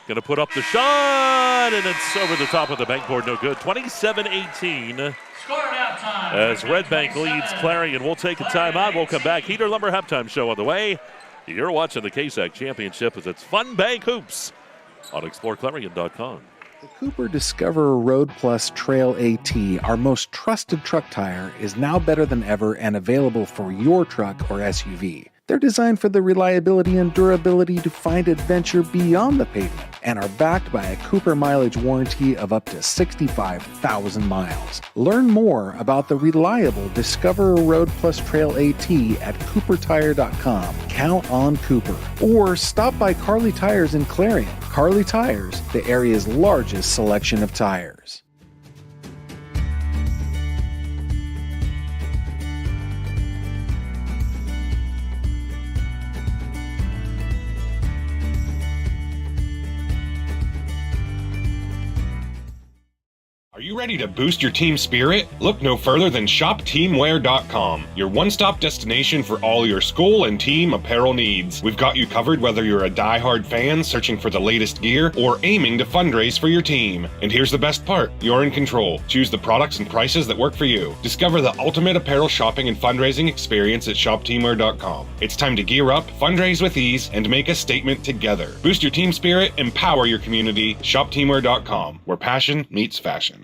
going to put up the shot, and it's over the top of the backboard, no good. 27-18. As Redbank leads Clarion. We'll take a timeout. We'll come back. Heater Lumber halftime show on the way. You're watching the KSAC Championship as it's Funbank Hoops on exploreClarion.com. The Cooper Discoverer Road Plus Trail AT, our most trusted truck tire, is now better than ever and available for your truck or SUV. They're designed for the reliability and durability to find adventure beyond the pavement and are backed by a Cooper mileage warranty of up to 65,000 miles. Learn more about the reliable Discoverer Road Plus Trail AT at CooperTire.com. Count on Cooper. Or stop by Carly Tires in Clarion. Carly Tires, the area's largest selection of tires. Are Are you ready to boost your team spirit? Look no further than shopteamwear.com, your one-stop destination for all your school and team apparel needs. We've got you covered whether you're a die-hard fan searching for the latest gear or aiming to fundraise for your team. And here's the best part, you're in control. Choose the products and prices that work for you. Discover the ultimate apparel shopping and fundraising experience at shopteamwear.com. It's time to gear up, fundraise with ease, and make a statement together. Boost your team spirit, empower your community. Shopteamwear.com, where passion meets fashion.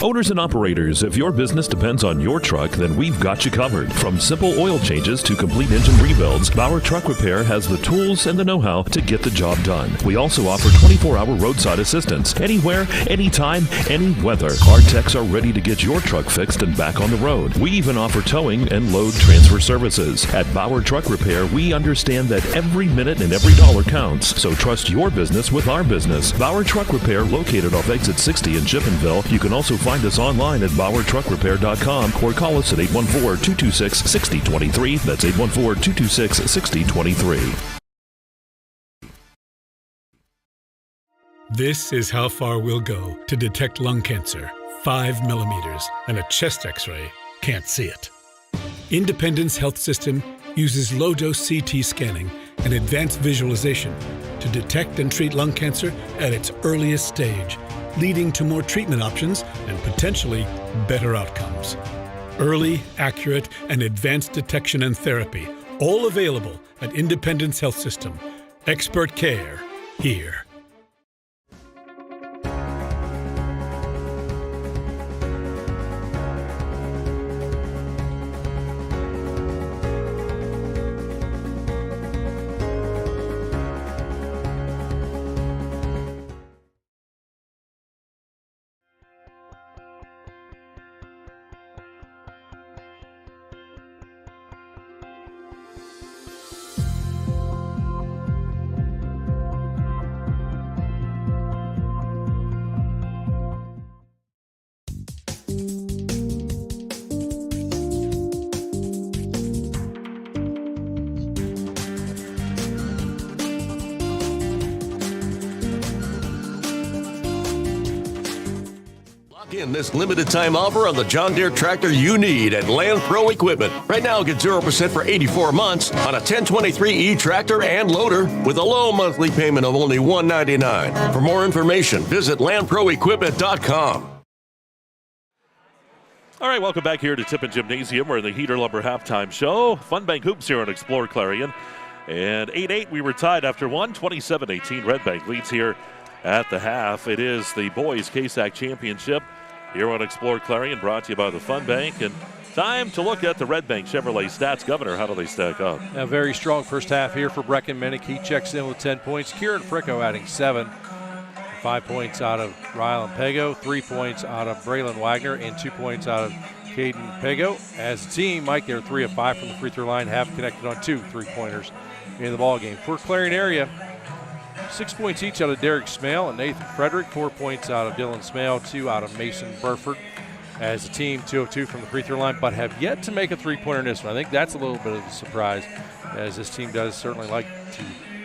Owners and operators, if your business depends on your truck, then we've got you covered. From simple oil changes to complete engine rebuilds, Bauer Truck Repair has the tools and the know-how to get the job done. We also offer 24-hour roadside assistance. Anywhere, anytime, any weather. Our techs are ready to get your truck fixed and back on the road. We even offer towing and load transfer services. At Bauer Truck Repair, we understand that every minute and every dollar counts. So trust your business with our business. Bauer Truck Repair, located off exit 60 in Chippenville. You can also find us online at PowerTruckRepair.com or call us at 814-226-6023. That's 814-226-6023. This is how far we'll go to detect lung cancer. 5 millimeters and a chest x-ray can't see it. Independence Health System uses low-dose CT scanning and advanced visualization to detect and treat lung cancer at its earliest stage, leading to more treatment options and potentially better outcomes. Early, accurate, and advanced detection and therapy, all available at Independence Health System. Expert care here. In this limited time offer on the John Deere tractor you need at Land Pro Equipment. Right now, get 0% for 84 months on a 1023E tractor and loader with a low monthly payment of only $199. For more information, visit LandProEquipment.com. All right, welcome back here to Tippin Gymnasium. We're in the Heater Lumber halftime show. Funbank Hoops here on Explore Clarion. And 8-8, we were tied after one. 27-18, Redbank leads here at the half. It is the boys KSAC championship here on Explore Clarion, brought to you by the Fun Bank. And time to look at the Redbank Chevrolet stats. Governor, how do they stack up? A very strong first half here for Brecken Minnick. He checks in with 10 points. Kieran Fricko adding 7. 5 points out of Rylan Pego, 3 points out of Braylon Wagner, and 2 points out of Caden Pego. As a team, Mike, they're 3 of 5 from the free throw line, have connected on 2 3-pointers in the ballgame. For Clarion area, 6 points each out of Derek Smale and Nathan Frederick, 4 points out of Dylan Smale, 2 out of Mason Burford. As a team, 2 of 2 from the free throw line, but have yet to make a 3-pointer in this one. I think that's a little bit of a surprise, as this team does certainly like to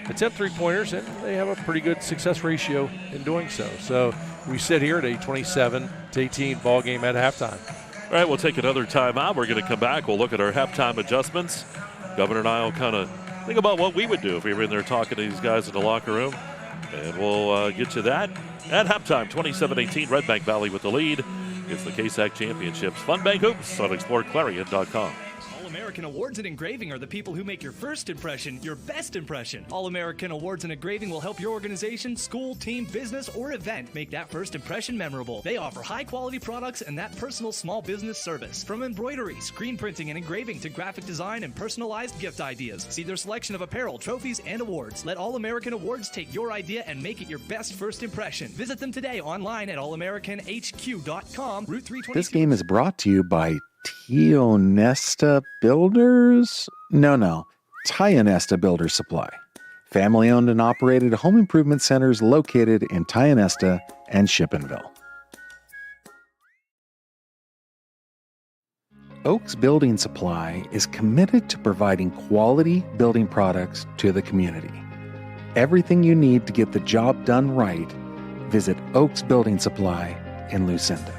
attempt 3-pointers, and they have a pretty good success ratio in doing so. So we sit here at a 27-18 ball game at halftime. All right, we'll take another timeout. We're going to come back. We'll look at our halftime adjustments. Governor and I will kind of think about what we would do if we were in there talking to these guys in the locker room. And we'll get you that at halftime. 27-18, Redbank Valley with the lead. It's the KSAC Championships. Funbank Hoops on exploreClarion.com. All-American Awards and Engraving are the people who make your first impression your best impression. All-American Awards and Engraving will help your organization, school, team, business, or event make that first impression memorable. They offer high-quality products and that personal small business service. From embroidery, screen printing, and engraving to graphic design and personalized gift ideas. See their selection of apparel, trophies, and awards. Let All-American Awards take your idea and make it your best first impression. Visit them today online at allamericanhq.com, Route 320. This game is brought to you by Tionesta Builders? No. Tionesta Builder Supply. Family-owned and operated home improvement centers located in Tionesta and Chippenville. Oaks Building Supply is committed to providing quality building products to the community. Everything you need to get the job done right, visit Oaks Building Supply in Lucinda.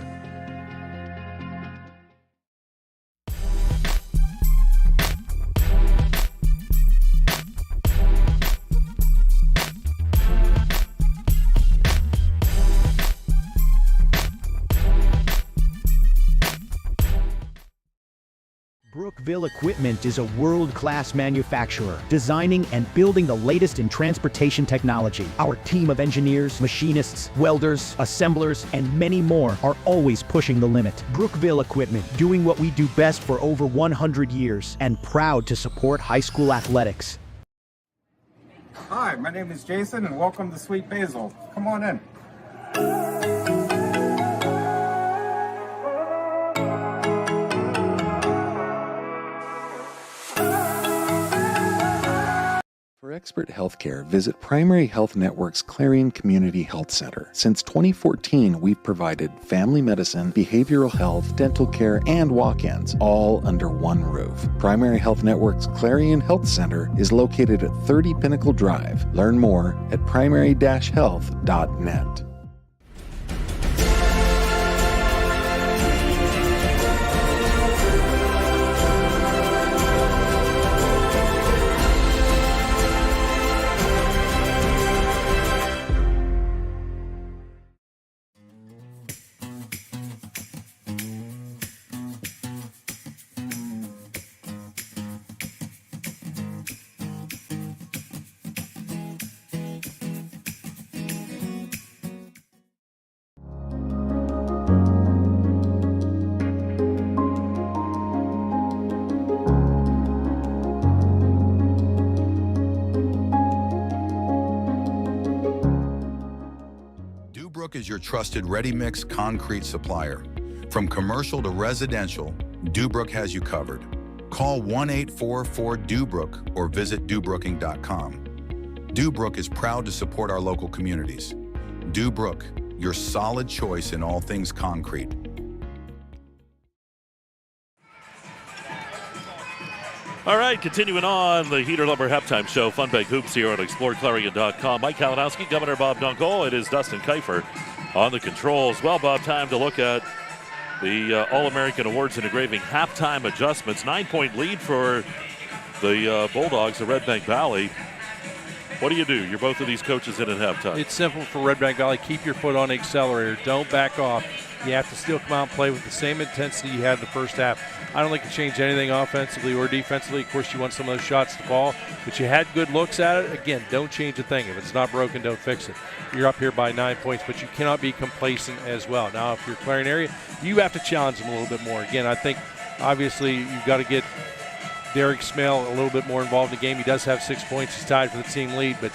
Brookville Equipment is a world-class manufacturer, designing and building the latest in transportation technology. Our team of engineers, machinists, welders, assemblers, and many more are always pushing the limit. Brookville Equipment, doing what we do best for over 100 years, and proud to support high school athletics. Hi, my name is Jason, and welcome to Sweet Basil. Come on in. For expert healthcare, visit Primary Health Network's Clarion Community Health Center. Since 2014, we've provided family medicine, behavioral health, dental care, and walk-ins, all under one roof. Primary Health Network's Clarion Health Center is located at 30 Pinnacle Drive. Learn more at primary-health.net. Is your trusted ready-mix concrete supplier. From commercial to residential, Dubrook has you covered. Call 1-844-DUBROOK or visit dubrooking.com. Dubrook is proud to support our local communities. Dubrook, your solid choice in all things concrete. All right, continuing on the Heater Lumber Halftime Show, Fun Bag Hoops here on exploreClarion.com. Mike Kalinowski, Governor Bob Dunkle. It is Dustin Kifer on the controls. Well, Bob, time to look at the All-American Awards and Engraving halftime adjustments. 9-point lead for the Bulldogs of Redbank Valley. What do? You're both of these coaches in at halftime. It's simple for Redbank Valley. Keep your foot on the accelerator. Don't back off. You have to still come out and play with the same intensity you had in the first half. I don't think you change anything offensively or defensively. Of course, you want some of those shots to fall, but you had good looks at it. Again, don't change a thing. If it's not broken, don't fix it. You're up here by 9 points, but you cannot be complacent as well. Now, if you're Clarion area, you have to challenge them a little bit more. Again, I think obviously you've got to get Derek Smale a little bit more involved in the game. He does have 6 points. He's tied for the team lead, but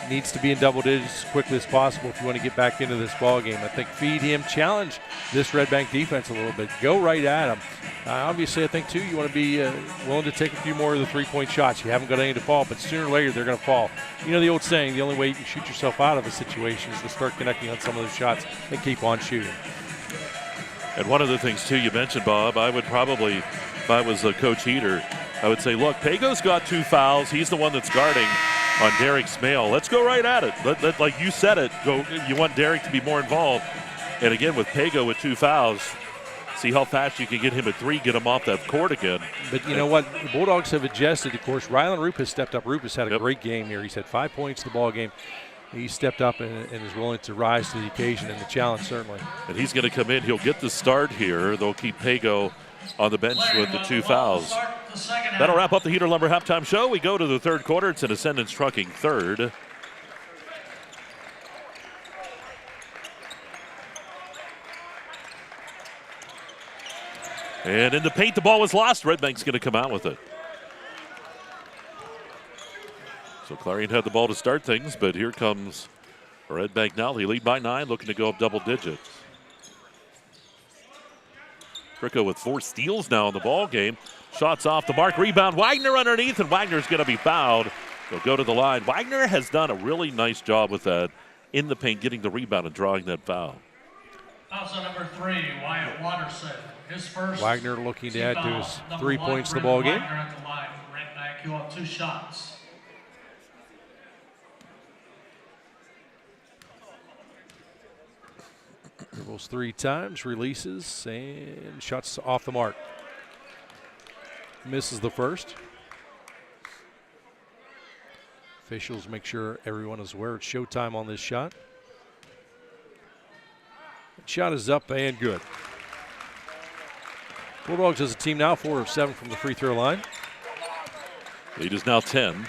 needs to be in double digits as quickly as possible if you want to get back into this ball game. I think feed him, challenge this Redbank defense a little bit. Go right at him. Obviously, I think, too, you want to be willing to take a few more of the three-point shots. You haven't got any to fall, but sooner or later they're going to fall. You know the old saying, the only way you can shoot yourself out of a situation is to start connecting on some of those shots and keep on shooting. And one of the things, too, you mentioned, Bob, I would probably, if I was Coach Heater, I would say, look, Pago's got 2 fouls. He's the one that's guarding on Derek Smale. Let's go right at it. Let, like you said it, go. You want Derek to be more involved. And again, with Pago with 2 fouls, see how fast you can get him at 3, get him off that court again. But you know what? The Bulldogs have adjusted. Of course, Rylan Roop has stepped up. Roop has had a great game here. He's had 5 points in the ball game. He stepped up and is willing to rise to the occasion and the challenge, certainly. And he's going to come in. He'll get the start here. They'll keep Pago on the bench with the 2 fouls. That'll wrap up the Heater Lumber Halftime Show. We go to the third quarter. It's an Ascendance Trucking third. And in the paint, the ball was lost. Redbank's going to come out with it. So Clarion had the ball to start things, but here comes Redbank now. They lead by 9, looking to go up double digits. Fricko with 4 steals now in the ball game. Shots off the mark, rebound. Wagner underneath, and Wagner's going to be fouled. They'll go to the line. Wagner has done a really nice job with that in the paint, getting the rebound and drawing that foul. Also number 3, Wyatt Watterson. His first. Wagner looking to add to his 3 points in the ball game. Wagner at the line. Redbank, you have 2 shots. Dribbles 3 times, releases, and shots off the mark. Misses the first. Officials make sure everyone is aware it's showtime on this shot. The shot is up and good. Bulldogs as a team now 4 of 7 from the free throw line. Lead is now 10.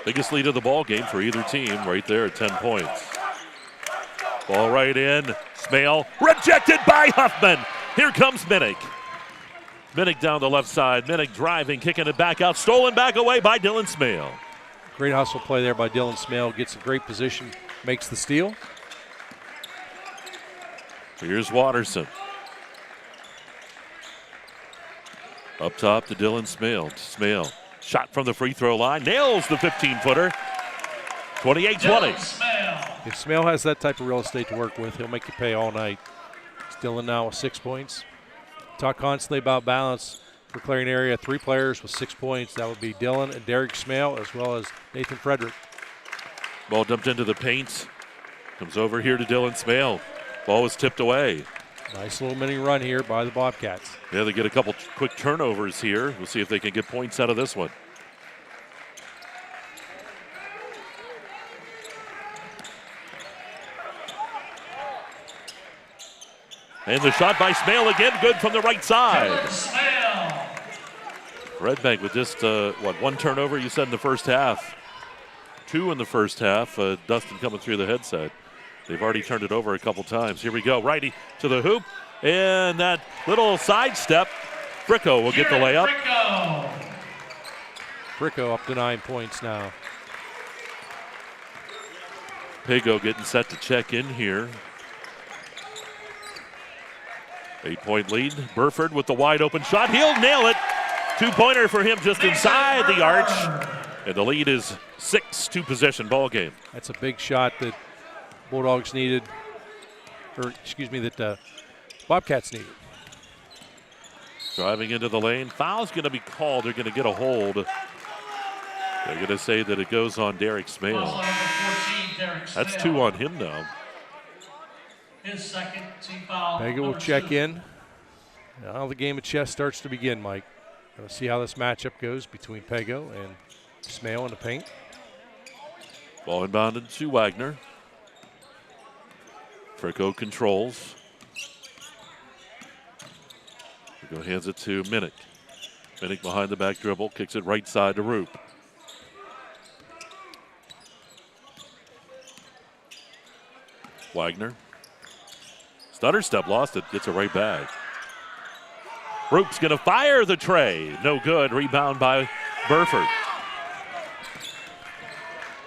Biggest lead of the ball game for either team right there at 10 points. Ball right in. Smale rejected by Huffman. Here comes Minnick. Minnick down the left side. Minnick driving, kicking it back out. Stolen back away by Dylan Smale. Great hustle play there by Dylan Smale. Gets a great position, makes the steal. Here's Watterson. Up top to Dylan Smale. Smale, shot from the free throw line. Nails the 15-footer. 28-20. If Smale has that type of real estate to work with, he'll make you pay all night. Dylan now with 6 points. Talk constantly about balance for Clarion area. 3 players with 6 points. That would be Dylan and Derek Smale, as well as Nathan Frederick. Ball dumped into the paint. Comes over here to Dylan Smale. Ball was tipped away. Nice little mini run here by the Bobcats. Yeah, they get a couple quick turnovers here. We'll see if they can get points out of this one. And the shot by Smale again, good from the right side. Redbank with just, 1 turnover you said in the first half. 2 in the first half. Dustin coming through the headset. They've already turned it over a couple times. Here we go, righty to the hoop. And that little sidestep, Fricko will get the layup. Fricko up to 9 points now. Pago getting set to check in here. 8-point lead. Burford with the wide open shot. He'll nail it. 2-pointer for him just inside the arch. And the lead is 6, 2-possession ball game. That's a big shot that Bulldogs needed, that Bobcats needed. Driving into the lane. Foul's going to be called. They're going to get a hold. They're going to say that it goes on Derek Smale. That's 2 on him now. His second team foul. Pega will check in. Now the game of chess starts to begin, Mike. Going to see how this matchup goes between Pego and Smale in the paint. Ball inbounded to Wagner. Fricko controls. Fricko hands it to Minnick. Minnick behind the back dribble, kicks it right side to Roop. Wagner. Stutter step, lost it, gets it right back. Roop's gonna fire the tray. No good, rebound by Burford.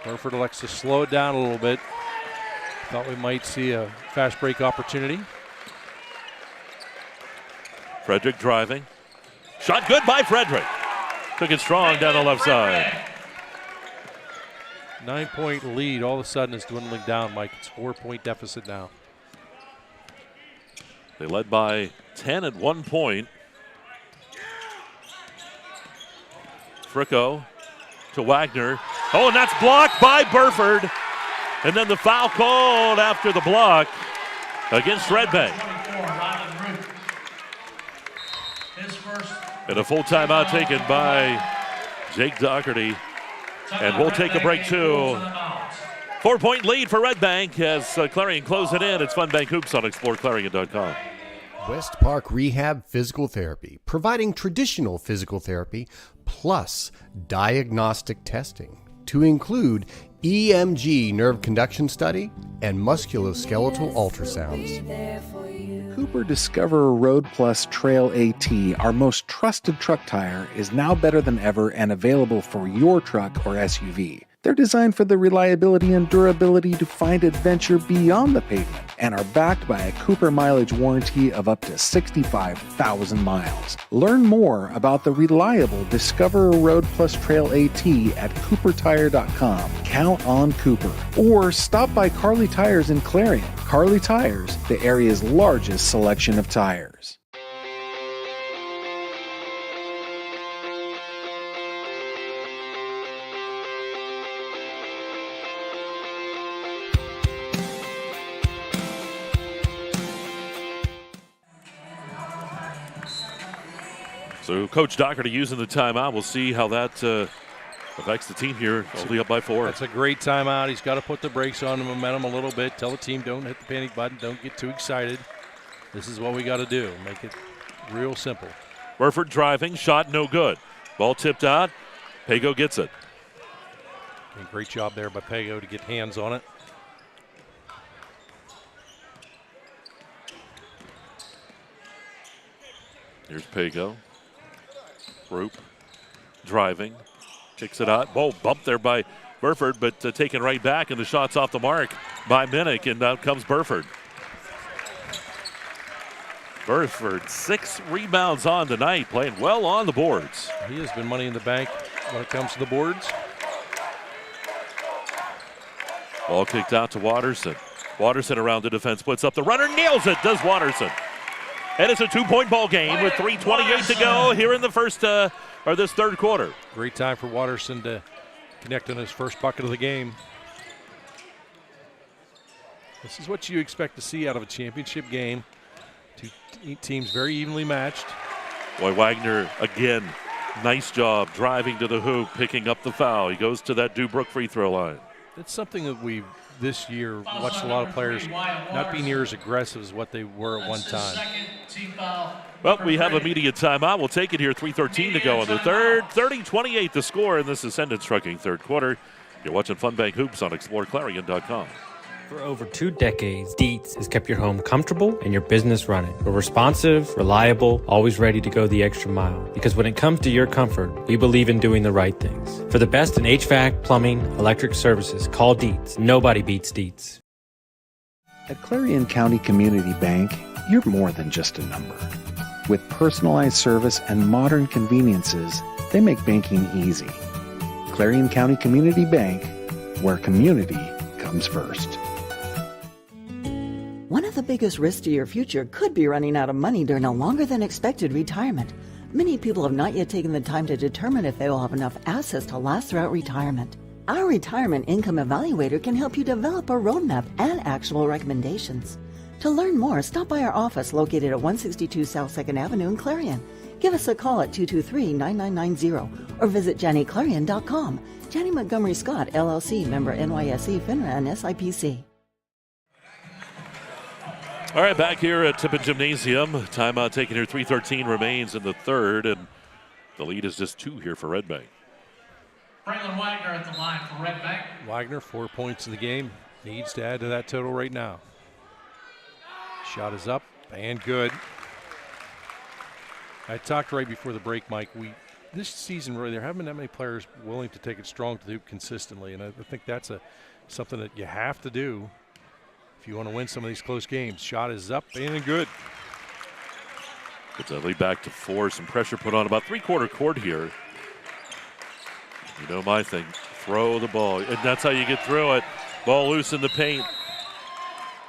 Burford elects to slow it down a little bit. Thought we might see a fast break opportunity. Frederick driving. Shot good by Frederick. Took it strong down the left side. 9-point lead all of a sudden is dwindling down, Mike. It's 4-point deficit now. They led by 10 at 1 point. Fricko to Wagner. Oh, and that's blocked by Burford. And then the foul called after the block against Redbank. And a full timeout taken by Jake Doherty. And we'll take a break too. 4-point lead for Redbank as Clarion close it in. It's Fun Bank Hoops on exploreClarion.com. West Park Rehab Physical Therapy, providing traditional physical therapy plus diagnostic testing to include EMG nerve conduction study and musculoskeletal ultrasounds. Cooper Discoverer Road Plus Trail AT, our most trusted truck tire, is now better than ever and available for your truck or SUV. They're designed for the reliability and durability to find adventure beyond the pavement and are backed by a Cooper mileage warranty of up to 65,000 miles. Learn more about the reliable Discoverer Road Plus Trail AT at CooperTire.com. Count on Cooper. Or stop by Carly Tires in Clarion. Carly Tires, the area's largest selection of tires. So Coach Doherty using the timeout. We'll see how that affects the team here. Only up by 4. That's a great timeout. He's got to put the brakes on the momentum a little bit. Tell the team don't hit the panic button. Don't get too excited. This is what we got to do. Make it real simple. Burford driving. Shot no good. Ball tipped out. Pago gets it. And great job there by Pago to get hands on it. Here's Pago. Roop driving. Kicks it out. Ball bumped there by Burford, but taken right back, and the shot's off the mark by Minnick, and out comes Burford. Burford, 6 rebounds on tonight, playing well on the boards. He has been money in the bank when it comes to the boards. Ball kicked out to Watterson. Watterson around the defense, puts up the runner, nails it, does Watterson. And it's a 2-point ball game with 3:28 to go here in the this third quarter. Great time for Watterson to connect on his first bucket of the game. This is what you expect to see out of a championship game. Two teams very evenly matched. Boy, Wagner again, nice job driving to the hoop, picking up the foul. He goes to that Dubrook free throw line. It's something that we've this year watched a lot of players not be near as aggressive as what they were at one time. Well, we have a media timeout. We'll take it here. 3:13 to go in the third. 30-28 the score in this Ascendant Trucking third quarter. You're watching FunBank Hoops on exploreClarion.com. For over 2 decades, Dietz has kept your home comfortable and your business running. We're responsive, reliable, always ready to go the extra mile. Because when it comes to your comfort, we believe in doing the right things. For the best in HVAC, plumbing, electric services, call Dietz. Nobody beats Dietz. At Clarion County Community Bank, you're more than just a number. With personalized service and modern conveniences, they make banking easy. Clarion County Community Bank, where community comes first. One of the biggest risks to your future could be running out of money during a longer than expected retirement. Many people have not yet taken the time to determine if they will have enough assets to last throughout retirement. Our Retirement Income Evaluator can help you develop a roadmap and actionable recommendations. To learn more, stop by our office located at 162 South 2nd Avenue in Clarion. Give us a call at 223-9990 or visit JannyClarion.com. Janney Montgomery Scott, LLC, member NYSE, FINRA, and SIPC. All right, back here at Tippin Gymnasium. Timeout taken here. 3:13 remains in the third, and the lead is just 2 here for Redbank. Braylon Wagner at the line for Redbank. Wagner, 4 points in the game. Needs to add to that total right now. Shot is up and good. I talked right before the break, Mike. This season, really, there haven't been that many players willing to take it strong to the hoop consistently, and I think that's something that you have to do if you want to win some of these close games. Shot is up and good. Gets that lead back to 4. Some pressure put on about 3/4 court here. You know my thing. Throw the ball, and that's how you get through it. Ball loose in the paint.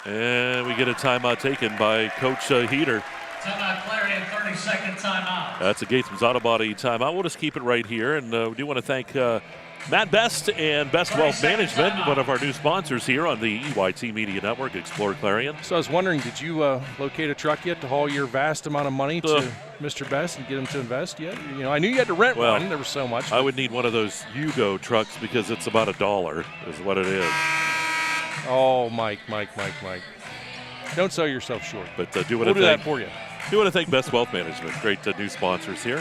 And we get a timeout taken by Coach Heater. Timeout Clarion, 30-second timeout. That's a Gatesman's Auto Body timeout. We'll just keep it right here. And we do want to thank Matt Best and Best Wealth Management, one of our new sponsors here on the EYT Media Network, Explore Clarion. So I was wondering, did you locate a truck yet to haul your vast amount of money to Mr. Best and get him to invest yet? You know, I knew you had to rent one. There was so much. I would need one of those Yugo trucks because it's about $1 is what it is. Oh, Mike. Don't sell yourself short. But we'll do that for you. Do want to thank Best Wealth Management. Great new sponsors here.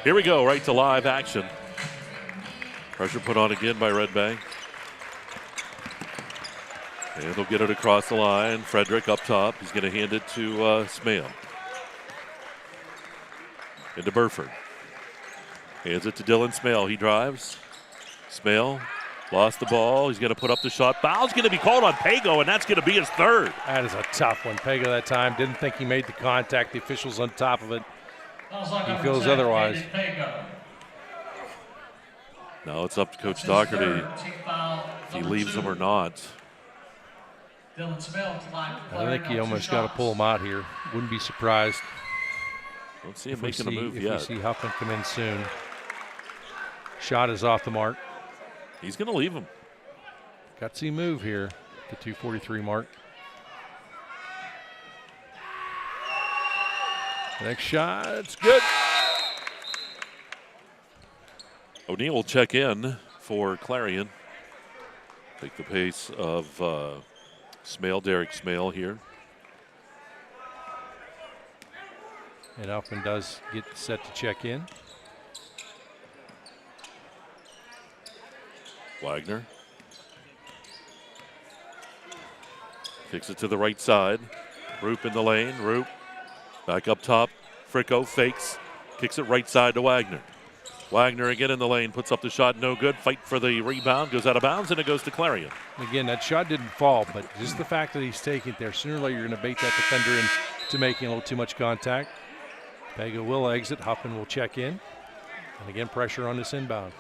Here we go, right to live action. Pressure put on again by Redbank. And they'll get it across the line. Frederick up top. He's going to hand it to Smale. Into Burford. Hands it to Dylan Smale. He drives. Smale lost the ball. He's going to put up the shot. Foul's going to be called on Pago, and that's going to be his third. That is a tough one. Pago that time didn't think he made the contact. The official's on top of it. He feels otherwise. Now it's up to Coach Doherty if he leaves him or not. I think he almost got to pull him out here. Wouldn't be surprised. Don't see him making a move yet. If we see Huffman come in soon. Shot is off the mark. He's going to leave him. Gutsy move here, the 2:43 mark. Next shot, it's good. O'Neill will check in for Clarion. Take the pace of Derek Smale here. And Huffman does get set to check in. Wagner kicks it to the right side. Roop in the lane. Roop back up top. Fricko fakes. Kicks it right side to Wagner. Wagner again in the lane. Puts up the shot. No good. Fight for the rebound. Goes out of bounds, and it goes to Clarion. Again, that shot didn't fall, but just the fact that he's taking it there, sooner or later you're going to bait that defender into making a little too much contact. Pega will exit. Huffman will check in. And again, pressure on this inbound.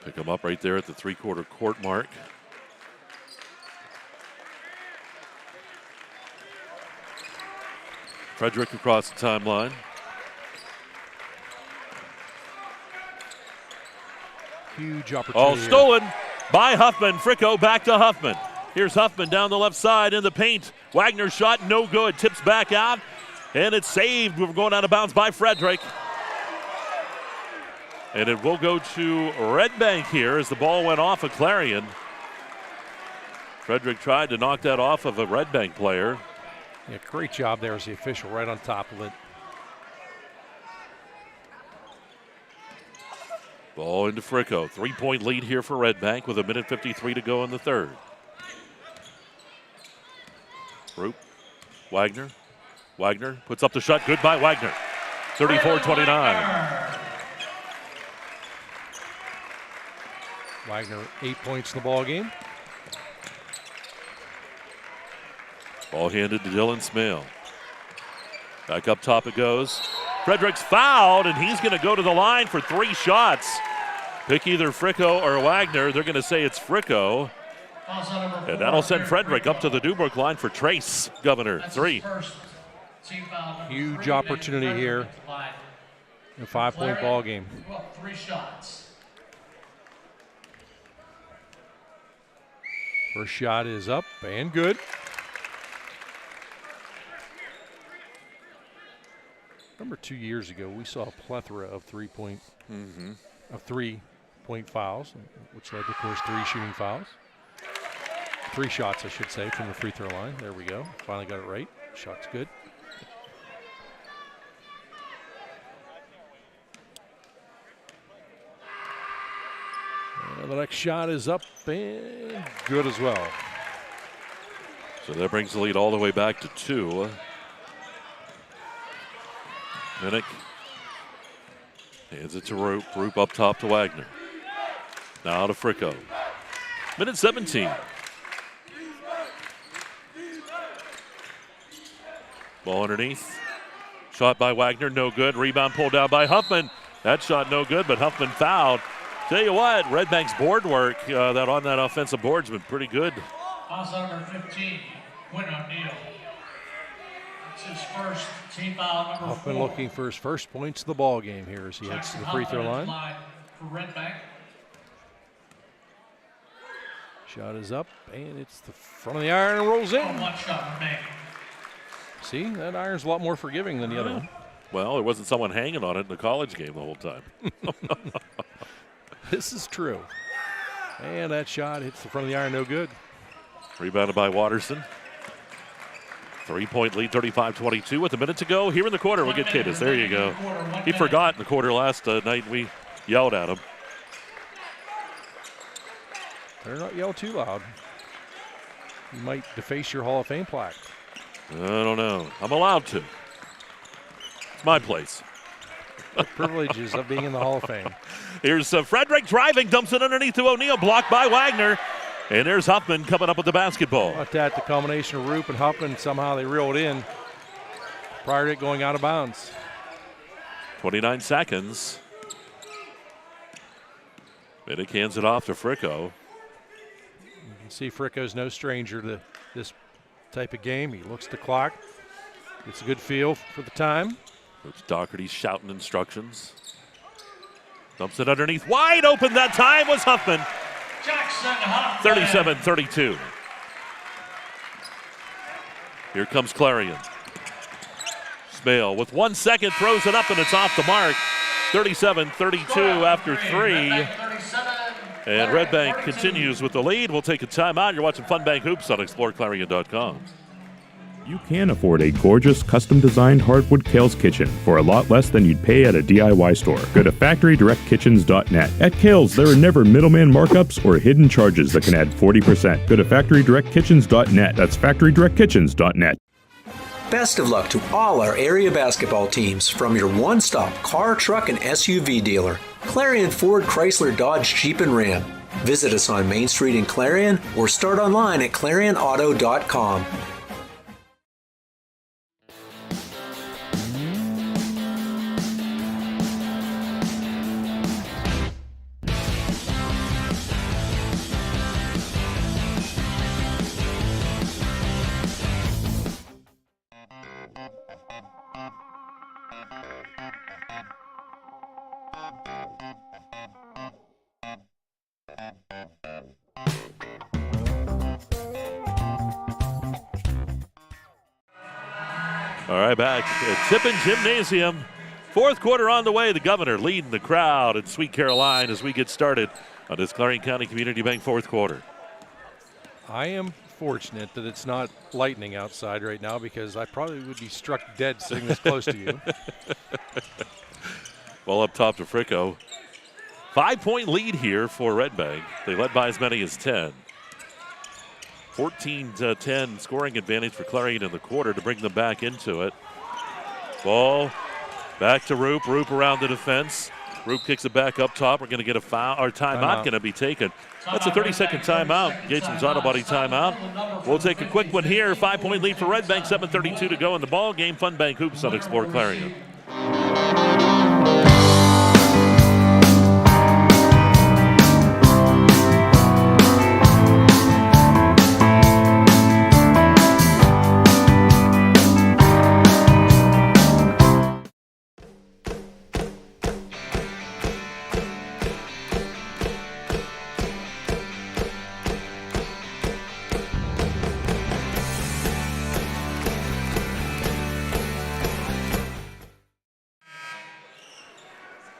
Pick him up right there at the three-quarter court mark. Frederick across the timeline. Huge opportunity. Oh, stolen by Huffman. Fricko back to Huffman. Here's Huffman down the left side in the paint. Wagner shot no good. Tips back out, and it's saved. We're going out of bounds by Frederick. And it will go to Redbank here as the ball went off of Clarion. Frederick tried to knock that off of a Redbank player. Yeah, great job there as the official right on top of it. Ball into Fricko. 3-point lead here for Redbank with 1:53 to go in the third. Roop. Wagner. Wagner puts up the shot. Good by Wagner. 34-29. Wagner 8 points in the ball game. Ball handed to Dylan Smale. Back up top it goes. Frederick's fouled, and he's going to go to the line for 3 shots. Pick either Fricko or Wagner. They're going to say it's Fricko. And that'll send Frederick up to the Dubrook line for Trace Governor. 3. Huge opportunity here in a 5-point ball game. 3 shots. First shot is up and good. Remember 2 years ago, we saw a plethora of 3-point fouls, which led to, of course, 3 shooting fouls. 3 shots, I should say, from the free throw line. There we go. Finally got it right. Shot's good. The next shot is up and good as well. So that brings the lead all the way back to 2. Minnick hands it to Roop. Roop up top to Wagner. Now to Fricko. Minute 17. Ball underneath. Shot by Wagner, no good. Rebound pulled down by Huffman. That shot no good, but Huffman fouled. Tell you what, Redbank's board work on that offensive board's been pretty good. Foul number 15, Quinn O'Neill. It's his first team foul, number 4. Huffman looking for his first points of the ball game here as he heads to the free throw line. For Redbank. Shot is up, and it's the front of the iron and rolls in. 1 shot remaining. See, that iron's a lot more forgiving than the other one. Well, there wasn't someone hanging on it in the college game the whole time. This is true. And that shot hits the front of the iron, no good. Rebounded by Watterson. 3-point lead, 35-22 with a minute to go. Here in the quarter, we'll get Kiddis. There you go. He forgot in the quarter last night. We yelled at him. Better not yell too loud. You might deface your Hall of Fame plaque. I don't know. I'm allowed to. It's my place. The privileges of being in the Hall of Fame. Here's Frederick driving, dumps it underneath to O'Neill, blocked by Wagner. And there's Huffman coming up with the basketball. About that, the combination of Roop and Huffman, somehow they reeled in prior to it going out of bounds. 29 seconds. Minnick hands it off to Fricko. You can see Fricko's no stranger to this type of game. He looks at the clock, gets a good feel for the time. Coach Doherty's shouting instructions. Dumps it underneath. Wide open that time was Huffman. Jackson Huffman. 37-32. Here comes Clarion. Smale with 1 second throws it up and it's off the mark. 37-32 after 3. And Redbank continues with the lead. We'll take a timeout. You're watching Fun Bank Hoops on exploreClarion.com. You can afford a gorgeous, custom-designed hardwood Kales kitchen for a lot less than you'd pay at a DIY store. Go to FactoryDirectKitchens.net. At Kales, there are never middleman markups or hidden charges that can add 40%. Go to FactoryDirectKitchens.net. That's FactoryDirectKitchens.net. Best of luck to all our area basketball teams from your one-stop car, truck, and SUV dealer, Clarion Ford, Chrysler, Dodge, Jeep, and Ram. Visit us on Main Street in Clarion or start online at ClarionAuto.com. All right, back at Tippin Gymnasium. Fourth quarter on the way. The Governor leading the crowd in Sweet Caroline as we get started on this Clarion County Community Bank fourth quarter. I am fortunate that it's not lightning outside right now because I probably would be struck dead sitting this close to you. Well, up top to Fricko. 5-point lead here for Redbank. They led by as many as 10. 14-10 scoring advantage for Clarion in the quarter to bring them back into it. Ball back to Roop. Roop around the defense. Roop kicks it back up top. We're going to get a foul or timeout going to be taken. That's a 30-second timeout. Gatesman's Auto Body timeout. We'll take a quick one here. 5-point lead for Redbank. 7:32 to go in the ball game. Fun Bank Hoops on Explore Clarion.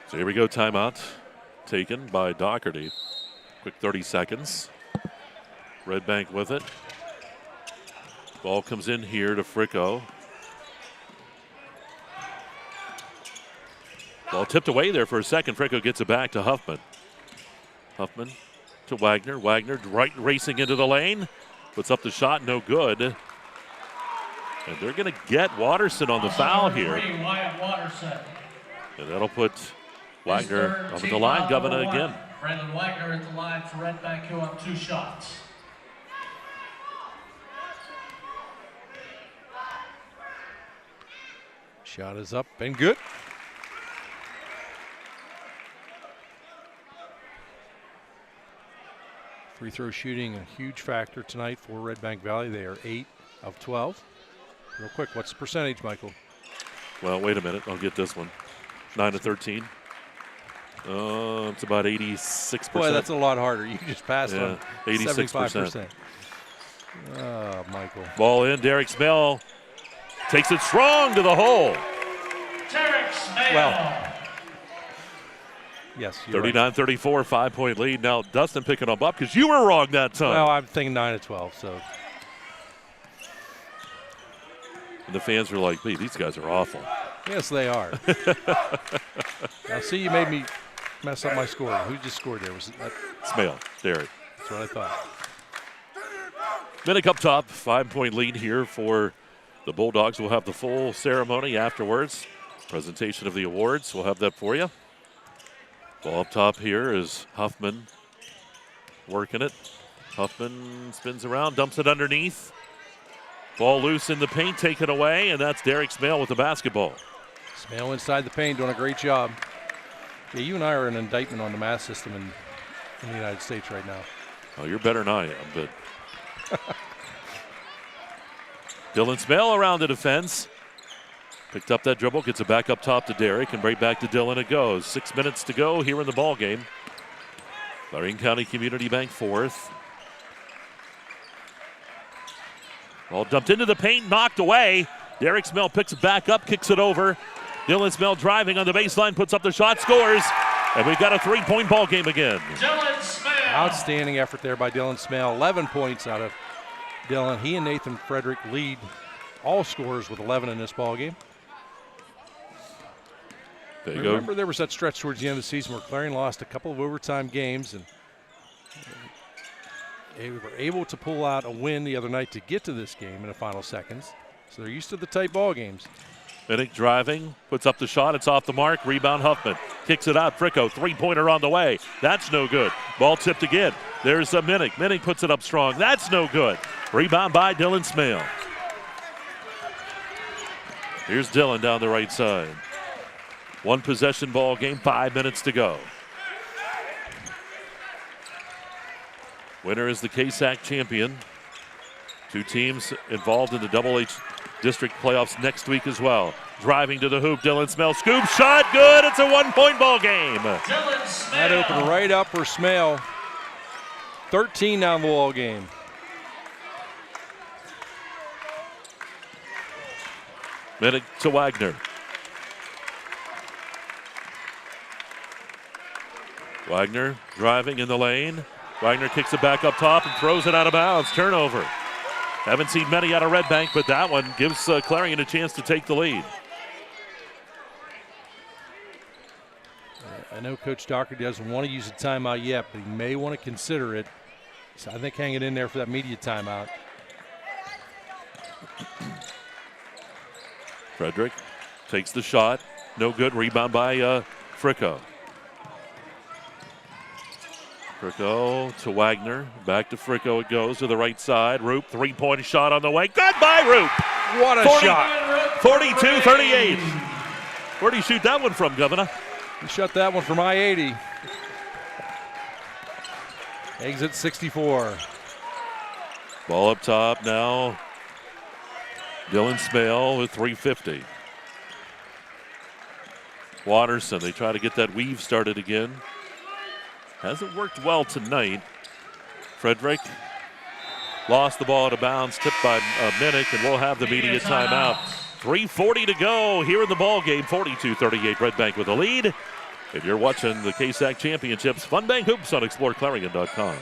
So here we go, timeout taken by Doherty. Quick 30 seconds. Redbank with it. Ball comes in here to Fricko. Ball tipped away there for a second. Fricko gets it back to Huffman. Huffman to Wagner. Wagner racing into the lane. Puts up the shot, no good. And they're going to get Watterson on the foul here. And that'll put Wagner up at the line, Governor again. Brandon Wagner at the line for Redbank, who up 2 shots. Shot is up and good. Free throw shooting a huge factor tonight for Redbank Valley. They are 8 of 12. Real quick, what's the percentage, Michael? Well, wait a minute. I'll get this one. 9 of 13. It's about 86%. Boy, that's a lot harder. You just passed on 86%. Oh, Michael. Ball in. Derek Smale takes it strong to the hole. Derek Smale. Well, yes. 39-34, 5-point lead. Now Dustin picking them up because you were wrong that time. Well, I'm thinking 9 of 12. So. And the fans were like, "Hey, these guys are awful." Yes, they are. Now, see, you made me mess up my score. Who just scored there? Was it Smale, Derek. That's what I thought. Minnick up top, 5-point lead here for the Bulldogs. We'll have the full ceremony afterwards. Presentation of the awards. We'll have that for you. Ball up top here is Huffman working it. Huffman spins around, dumps it underneath. Ball loose in the paint, taken away, and that's Derek Smale with the basketball. Smale inside the paint, doing a great job. Yeah, you and I are an indictment on the math system in the United States right now. Oh, you're better than I am, but Dylan Smale around the defense. Picked up that dribble, gets it back up top to Derek, and right back to Dylan it goes. 6 minutes to go here in the ball game. Clarion County Community Bank fourth. Ball dumped into the paint, knocked away. Derek Smell picks it back up, kicks it over. Dylan Smell driving on the baseline, puts up the shot, scores. And we've got a 3-point ball game again. Dylan Smell. Outstanding effort there by Dylan Smell. 11 points out of Dylan. He and Nathan Frederick lead all scorers with 11 in this ball game. There you Remember, go. there was that stretch towards the end of the season where Clarion lost a couple of overtime games, and they were able to pull out a win the other night to get to this game in the final seconds. So they're used to the tight ball games. Minnick driving, puts up the shot. It's off the mark. Rebound Huffman. Kicks it out. Fricko, three-pointer on the way. That's no good. Ball tipped again. There's a Minnick. Minnick puts it up strong. That's no good. Rebound by Dylan Smale. Here's Dylan down the right side. One possession ball game, 5 minutes to go. Winner is the KSAC champion. Two teams involved in the Double H District playoffs next week as well. Driving to the hoop, Dylan Smale, scoop shot, good. It's a 1-point ball game. That opened right up for Smale. 13 down the ball game. Minnick to Wagner. Wagner driving in the lane. Wagner kicks it back up top and throws it out of bounds. Turnover. Haven't seen many out of Redbank, but that one gives Clarion a chance to take the lead. I know Coach Doherty doesn't want to use a timeout yet, but he may want to consider it. So I think hang it in there for that media timeout. Frederick takes the shot. No good. Rebound by Fricko. Fricko to Wagner. Back to Fricko it goes to the right side. Roop, three-point shot on the way. Good by Roop. What a shot. 42-38. Where do you shoot that one from, Governor? He shot that one from I-80. Exit 64. Ball up top now. Dylan Smale with 3:50. Watterson, they try to get that weave started again. Hasn't worked well tonight. Frederick lost the ball out of bounds, tipped by Minnick, and we'll have the media timeout. 3:40 to go here in the ball game. 42-38, Redbank with the lead. If you're watching the KSAC Championships, Fun Bank Hoops on exploreClarion.com.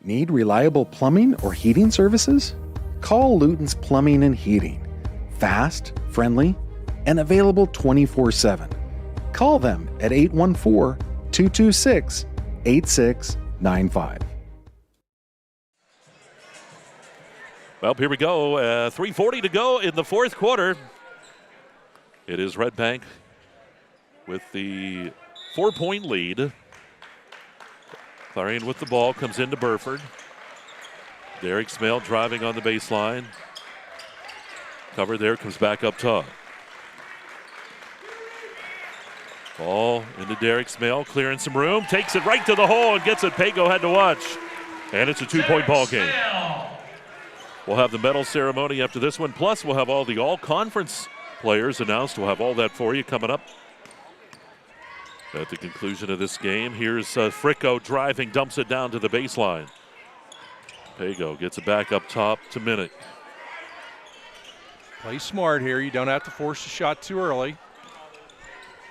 Need reliable plumbing or heating services? Call Luton's Plumbing and Heating. Fast, friendly, and available 24/7. Call them at 814-226-8695. Well, here we go. 3:40 to go in the fourth quarter. It is Redbank with the 4-point lead. Clarion with the ball, comes into Burford. Derek Smale driving on the baseline. Covered there, comes back up top. Ball into Derek Smale, clearing some room, takes it right to the hole and gets it. Pago had to watch. And it's a 2-point ball game. We'll have the medal ceremony after this one, plus we'll have all the all-conference players announced. We'll have all that for you coming up at the conclusion of this game. Here's Fricko driving, dumps it down to the baseline. Pago gets it back up top to Minnick. Play smart here. You don't have to force the shot too early.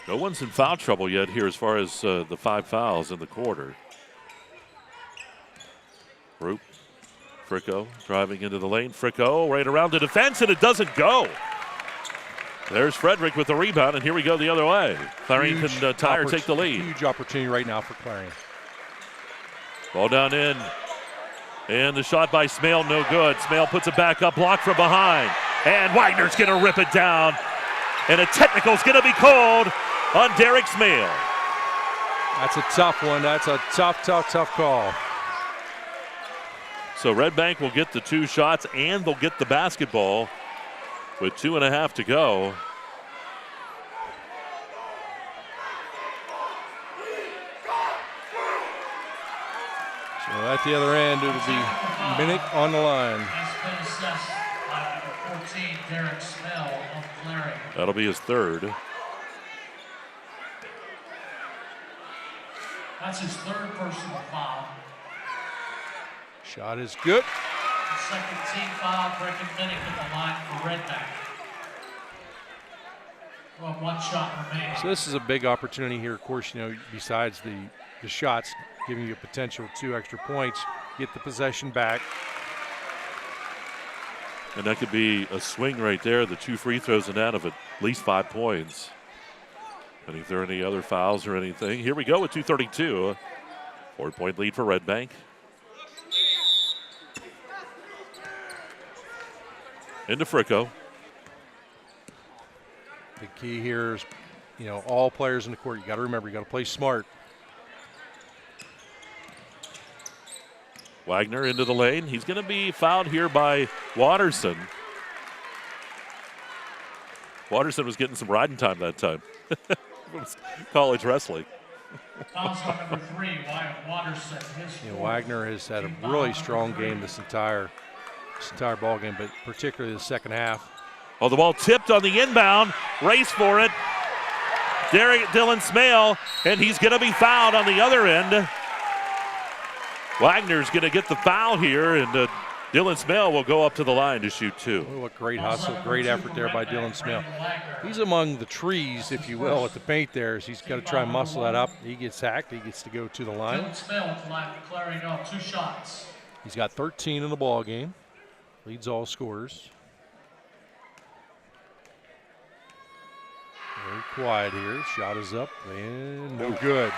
No one's in foul trouble yet here as far as the 5 fouls in the quarter. Roop, Fricko driving into the lane. Fricko right around the defense, and it doesn't go. There's Frederick with the rebound, and here we go the other way. Clarion can tie or take the lead. Huge opportunity right now for Clarion. Ball down in. And the shot by Smale, no good. Smale puts it back up, blocked from behind. And Wagner's going to rip it down. And a technical's going to be called on Derek Smale. That's a tough one. That's a tough call. So Redbank will get the 2 shots and they'll get the basketball with 2.5 to go. So at the other end, it'll be Minnick on the line. Has been assessed by number 14, Derek Smell of Clarion. That'll be his 3rd. That's his 3rd personal foul. Shot is good. Second team foul, Breckin Minnick at the line for Redbank. Well, 1 shot remaining. So this is a big opportunity here, of course, besides the shots, giving you a potential 2 extra points, get the possession back. And that could be a swing right there, the 2 free throws and out of at least 5 points. And if there are any other fouls or anything, here we go with 2:32. 4-point lead for Redbank. Into Fricko. The key here is, all players in the court, you got to remember, you got to play smart. Wagner into the lane. He's going to be fouled here by Watterson. Watterson was getting some riding time that time. It was college wrestling. Foul shot number 3, Watterson. Wagner has had a really strong game this entire ball game, but particularly the second half. Oh, the ball tipped on the inbound. Race for it. Dylan Smale, and he's going to be fouled on the other end. Wagner's going to get the foul here, and Dylan Smale will go up to the line to shoot 2. Oh, what great hustle, great effort there by Dylan Smale. He's among the trees, if you will, at the paint there. As he's got to try and muscle that up. He gets hacked. He gets to go to the line. Dylan Smale at the line for Clarion, 2 shots. He's got 13 in the ball game. Leads all scorers. Very quiet here. Shot is up and no good.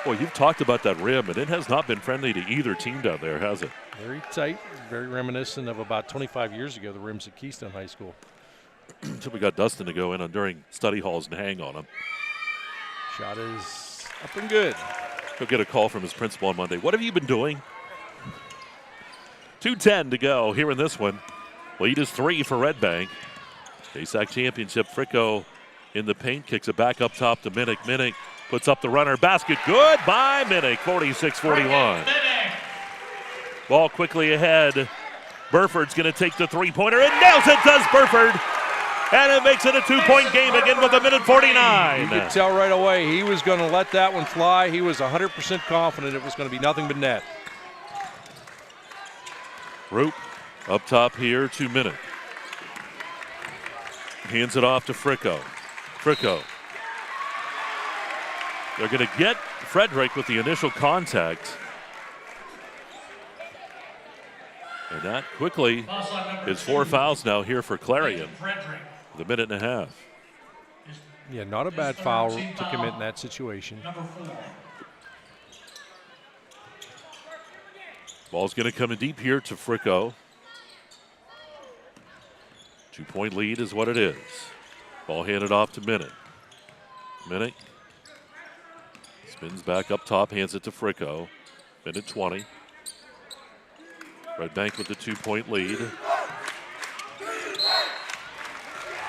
Boy, you've talked about that rim, and it has not been friendly to either team down there, has it? Very tight, very reminiscent of about 25 years ago, the rims at Keystone High School. Until we got Dustin to go in during study halls and hang on him. Shot is up and good. He'll get a call from his principal on Monday. What have you been doing? 2:10 to go here in this one. Lead is 3 for Redbank. KSAC championship. Fricko in the paint, kicks it back up top to Minnick. Minnick puts up the runner. Basket good by Minnick, 46-41. Ball quickly ahead. Burford's going to take the 3-pointer and nails it, does Burford. And it makes it a 2-point game again with 1:49. You could tell right away he was going to let that one fly. He was 100% confident it was going to be nothing but net. Roop up top here to Minnick. Hands it off to Fricko. Fricko. They're going to get Frederick with the initial contact. And that quickly is 4 fouls now here for Clarion. With 1.5 minutes. Yeah, not a bad foul to commit in that situation. Ball's going to come in deep here to Fricko. 2-point lead is what it is. Ball handed off to Minnick. Minnick spins back up top, hands it to Fricko. Minute 20. Redbank with the 2-point lead.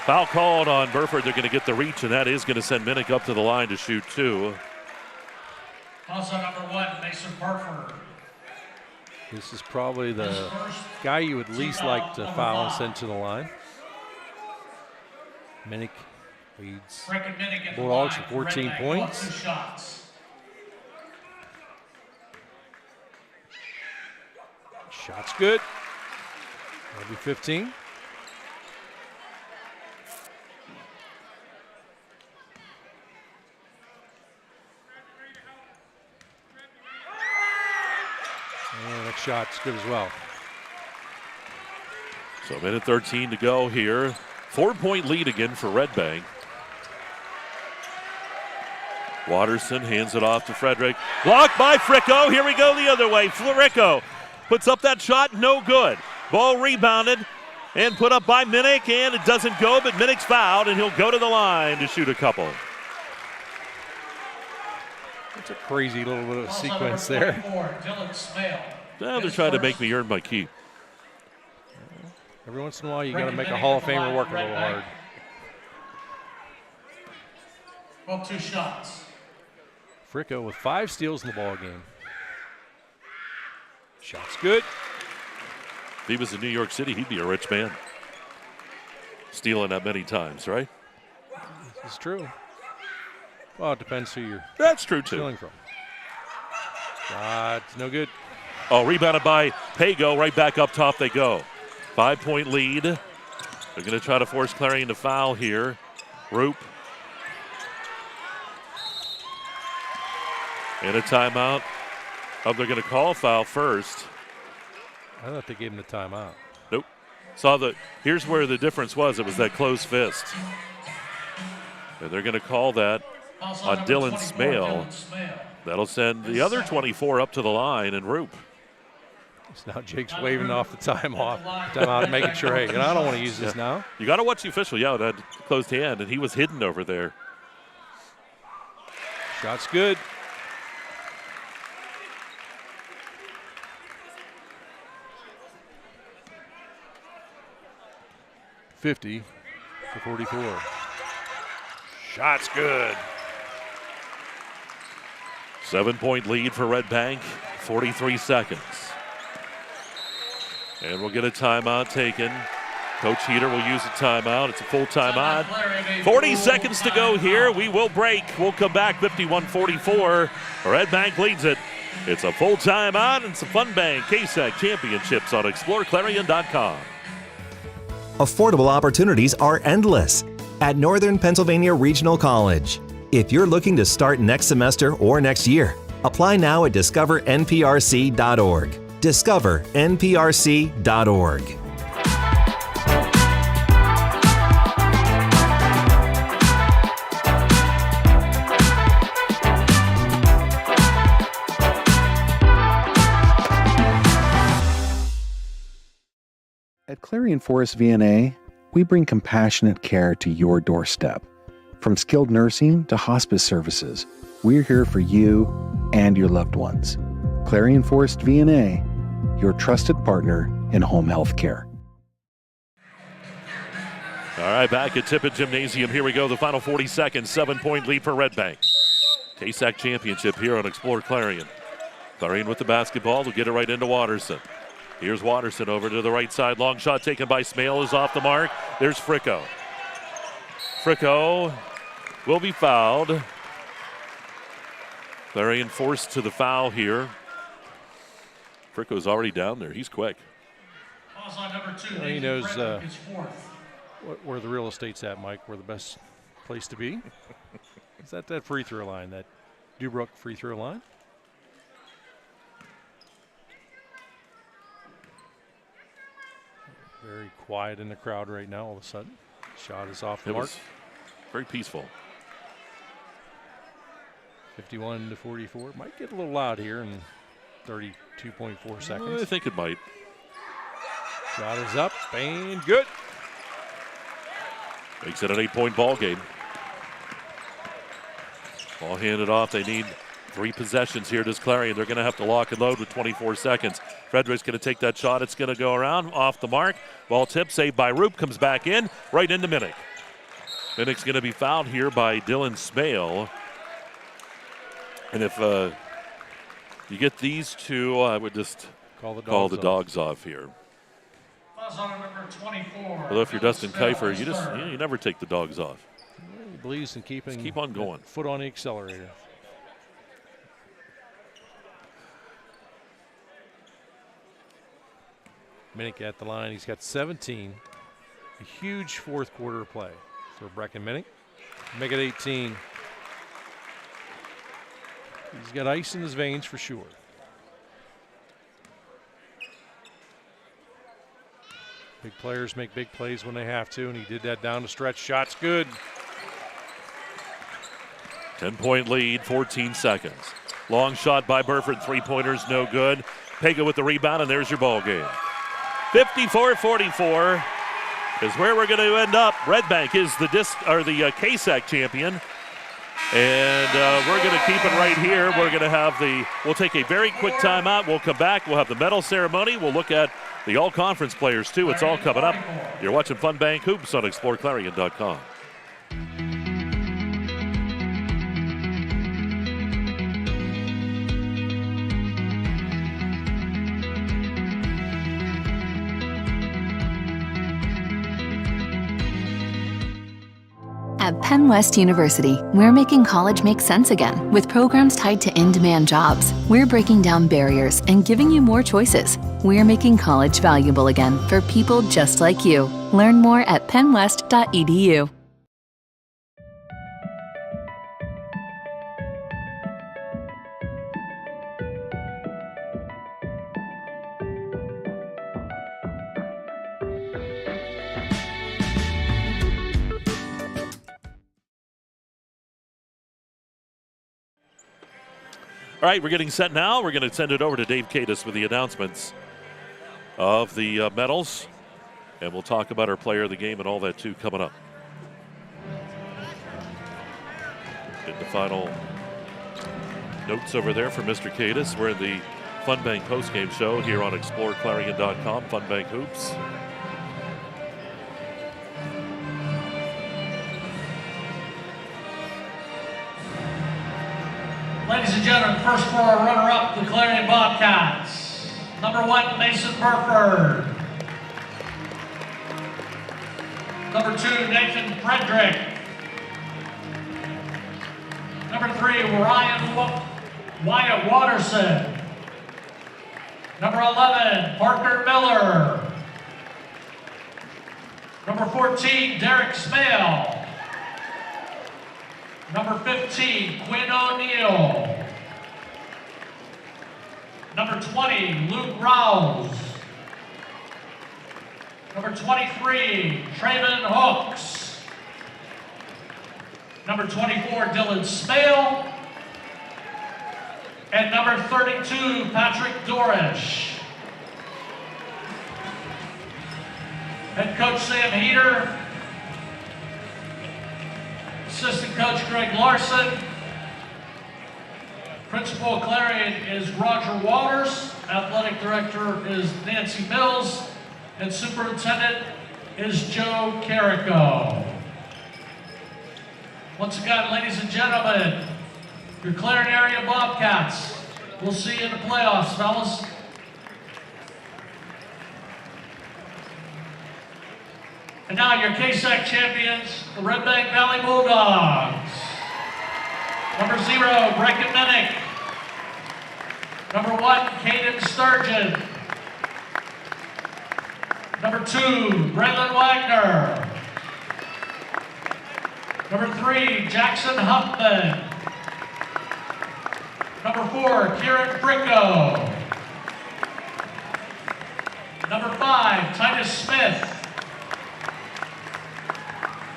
Foul called on Burford. They're going to get the reach, and that is going to send Minnick up to the line to shoot 2. Also number 1, Mason Burford. This is probably the guy you would least like to foul and send to the line. Minnick leads Bulldogs for 14 points. Shot's good. That'll be 15. And that shot's good as well. So minute 13 to go here. 4-point lead again for Redbank. Watterson hands it off to Frederick. Blocked by Fricko. Here we go the other way. Fricko puts up that shot, no good. Ball rebounded, And put up by Minnick, and it doesn't go, but Minnick's fouled, and he'll go to the line to shoot a couple. It's a crazy little bit of sequence there. Now they're trying to make me earn my keep. Every once in a while, you got to make a Hall of Famer work a little hard. Well, 2 shots. Fricko with 5 steals in the ball game. Shot's good. If he was in New York City, he'd be a rich man. Stealing that many times, right? This is true. Well, it depends who you're That's true, too. stealing from. Shot's no good. Oh, rebounded by Pago. Right back up top they go. 5-point lead. They're going to try to force Clarion to foul here. Roop. And a timeout. Oh, they're going to call foul first. I thought they gave him the timeout. Nope. Here's where the difference was. It was that closed fist. And they're going to call that on Dylan Smale. That'll send the other 24 up to the line and Roop. So now Jake's waving off the timeout, making sure, hey, I don't want to use this now. You got to watch the official. Yeah, that closed hand, and he was hidden over there. Shot's good. .50 for 44. Shot's good. 7-point lead for Redbank, 43 seconds. And we'll get a timeout taken. Coach Heater will use a timeout. It's a full timeout. 40 seconds to go here. We will break. We'll come back 51-44. Redbank leads it. It's a full timeout and some Fun Bank KSAC championships on exploreClarion.com. Affordable opportunities are endless at Northern Pennsylvania Regional College. If you're looking to start next semester or next year, apply now at discovernprc.org. discovernprc.org. At Clarion Forest VNA, we bring compassionate care to your doorstep. From skilled nursing to hospice services, we're here for you and your loved ones. Clarion Forest VNA, your trusted partner in home health care. All right, back at Tippin Gymnasium. Here we go, the final 40 seconds. 7-point lead for Redbank. KSAC championship here on Explore Clarion. Clarion with the basketball. They'll get it right into Watterson. Here's Watterson over to the right side. Long shot taken by Smale is off the mark. There's Fricko. Fricko will be fouled. Clarion forced to the foul here. Fricko's already down there. He's quick. He knows where the real estate's at, Mike, where the best place to be. Is that free throw line, that Dubrook free throw line? Very quiet in the crowd right now all of a sudden. Shot is off the mark. Very peaceful. 51-44. Might get a little loud here in 32.4 seconds. I think it might. Shot is up and good. Makes it an 8-point ball game. Ball handed off. They need 3 possessions here. Does Clarion? They're going to have to lock and load with 24 seconds. Frederick's going to take that shot. It's going to go around off the mark. Ball tip, saved by Roop, comes back in, right into Minnick. Minnick's going to be fouled here by Dylan Smale. And if you get these two, I would just call the dogs off here. Although if you're Dustin Kifer, you never take the dogs off. He believes in keeping just keep on going. Foot on the accelerator. Minnick at the line. He's got 17. A huge fourth quarter play for Brecken Minnick. Make it 18. He's got ice in his veins for sure. Big players make big plays when they have to, and he did that down the stretch. Shot's good. 10-point lead, 14 seconds. Long shot by Burford, 3-pointers, no good. Pega with the rebound, and there's your ball game. 54-44. is where we're going to end up. Redbank is the KSAC champion. And we're going to keep it right here. We're going to we'll take a very quick timeout. We'll come back. We'll have the medal ceremony. We'll look at the all-conference players, too. It's all coming up. You're watching Fun Bank Hoops on exploreClarion.com. At PennWest University, we're making college make sense again with programs tied to in-demand jobs. We're breaking down barriers and giving you more choices. We're making college valuable again for people just like you. Learn more at pennwest.edu. All right, we're getting set now. We're going to send it over to Dave Kadis with the announcements of the medals. And we'll talk about our player of the game and all that, too, coming up. Get the final notes over there from Mr. Kadis. We're in the Fun Bank postgame show here on exploreClarion.com, Fun Bank Hoops. Ladies and gentlemen, first for our runner-up, the Clarion Bobcats. Number 1, Mason Burford. Number 2, Nathan Frederick. Number 3, Wyatt Watterson. Number 11, Parker Miller. Number 14, Derek Smale. Number 15, Quinn O'Neill. Number 20, Luke Rouse. Number 23, Traven Hooks. Number 24, Dylan Smale. And number 32, Patrick Dorish. Head coach Sam Heater. Assistant coach Greg Larson. Principal Clarion is Roger Waters. Athletic director is Nancy Mills. And superintendent is Joe Carrico. Once again, ladies and gentlemen, your Clarion area Bobcats. We'll see you in the playoffs, fellas. And now your KSAC champions, the Redbank Valley Bulldogs. Number 0, Brecken Minnick. Number 1, Caden Sturgeon. Number 2, Braylon Wagner. Number 3, Jackson Humpman. Number 4, Kieran Fricko. Number 5, Titus Smith.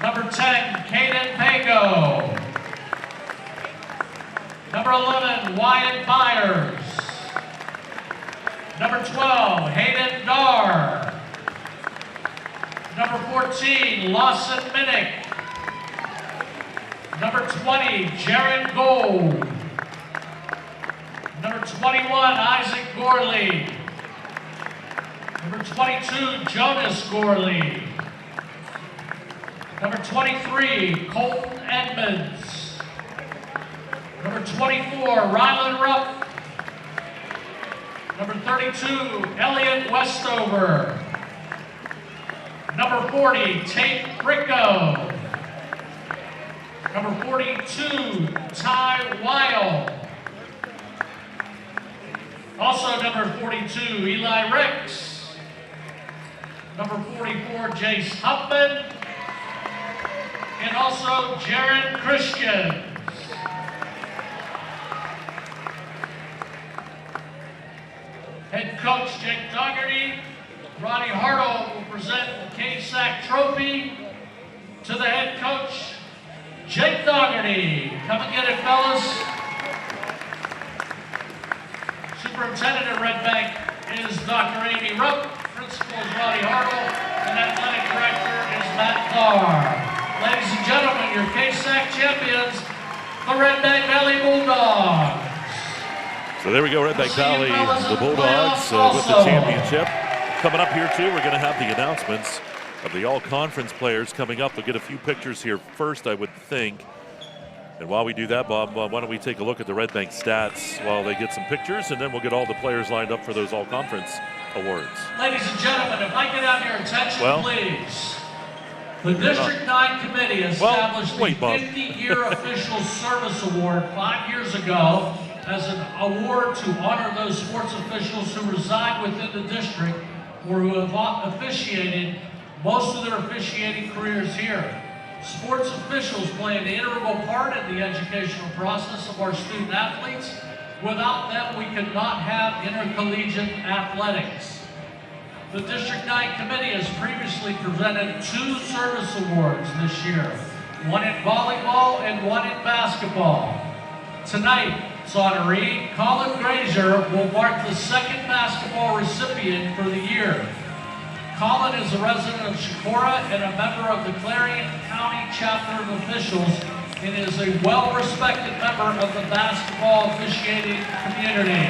Number 10, Caden Pago. Number 11, Wyatt Myers. Number 12, Hayden Darr. Number 14, Lawson Minnick. Number 20, Jared Gold. Number 21, Isaac Gorley. Number 22, Jonas Gorley. Number 23, Colton Edmonds. Number 24, Rylan Rupp. Number 32, Elliot Westover. Number 40, Tate Fricko. Number 42, Ty Weil. Also number 42, Eli Ricks. Number 44, Jace Huffman. And also Jared Christian. Head coach Jake Dougherty, Ronnie Hartle will present the KSAC trophy to the head coach, Jake Dougherty. Come and get it, fellas. Superintendent at Redbank is Dr. Amy Rupp. Principal is Ronnie Hartle. And athletic director Matt Carr. Ladies and gentlemen, your KSAC champions, the Redbank Valley Bulldogs. So there we go, Redbank Valley, the Bulldogs with the championship. Coming up here, too, we're going to have the announcements of the all-conference players coming up. We'll get a few pictures here first, I would think. And while we do that, Bob, why don't we take a look at the Redbank stats while they get some pictures, and then we'll get all the players lined up for those all-conference awards. Ladies and gentlemen, if I can have your attention, please. The District 9 Committee established the 50-year Official Service Award 5 years ago as an award to honor those sports officials who reside within the district or who have officiated most of their officiating careers here. Sports officials play an integral part in the educational process of our student athletes. Without them, we could not have intercollegiate athletics. The District 9 Committee has previously presented 2 service awards this year, one in volleyball and one in basketball. Tonight, honoree Colin Grazier will mark the 2nd basketball recipient for the year. Colin is a resident of Chicora and a member of the Clarion County Chapter of Officials and is a well-respected member of the basketball officiating community.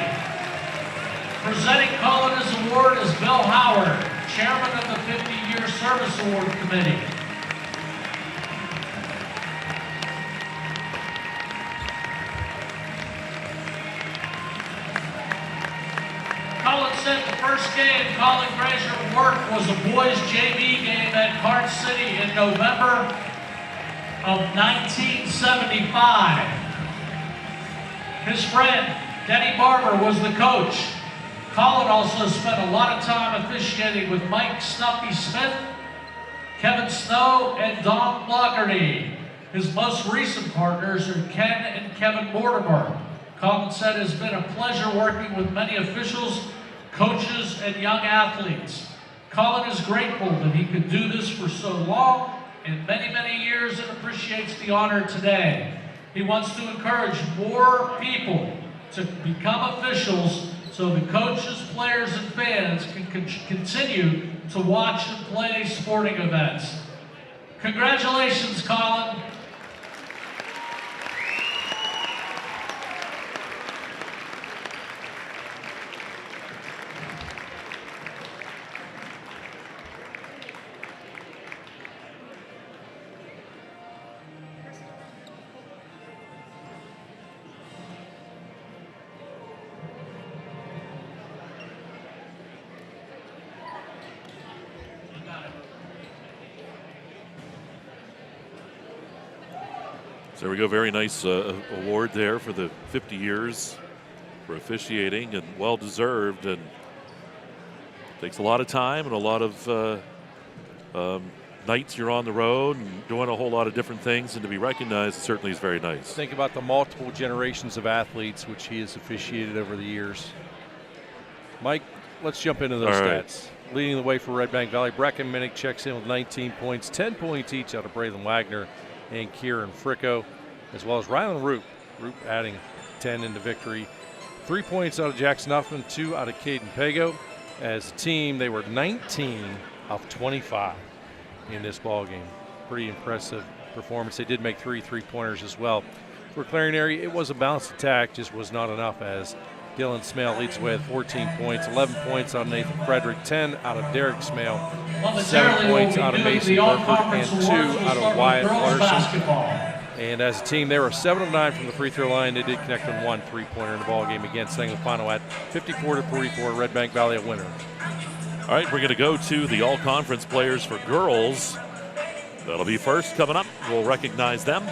Presenting Colin his award is Bill Howard, Chairman of the 50-Year Service Award Committee. Colin said the first game Colin Grazier worked was a boys JV game at Cart City in November of 1975. His friend, Denny Barber, was the coach. Colin also spent a lot of time officiating with Mike Snuffy Smith, Kevin Snow, and Don Blockerty. His most recent partners are Ken and Kevin Mortimer. Colin said it has been a pleasure working with many officials, coaches, and young athletes. Colin is grateful that he could do this for so long and many, many years and appreciates the honor today. He wants to encourage more people to become officials so the coaches, players, and fans can continue to watch and play sporting events. Congratulations, Colin. There we go, very nice award there for the 50 years for officiating, and well-deserved, and takes a lot of time and a lot of nights you're on the road and doing a whole lot of different things, and to be recognized certainly is very nice. Think about the multiple generations of athletes which he has officiated over the years. Mike, let's jump into those stats. Leading the way for Redbank Valley, Brecken Minnick checks in with 19 points, 10 points each out of Braylon Wagner and Kieran Fricko, as well as Rylan Roop. Roop adding 10 into victory. 3 points out of Jack Snuffman, 2 out of Caden Pago. As a team, they were 19 of 25 in this ball game. Pretty impressive performance. They did make 3 3-pointers as well. For Clarion area, it was a balanced attack, just was not enough, as Dylan Smale leads the way with 14 points, 11 points out of Nathan Frederick, 10 out of Derek Smale, 7 points out of Mason Burford, and 2 out of Wyatt Larson. And as a team, they were 7 of 9 from the free throw line. They did connect on 1 3-pointer in the ball game again, setting the final at 54-44. Redbank Valley a winner. All right, we're going to go to the all-conference players for girls. That'll be first coming up. We'll recognize them.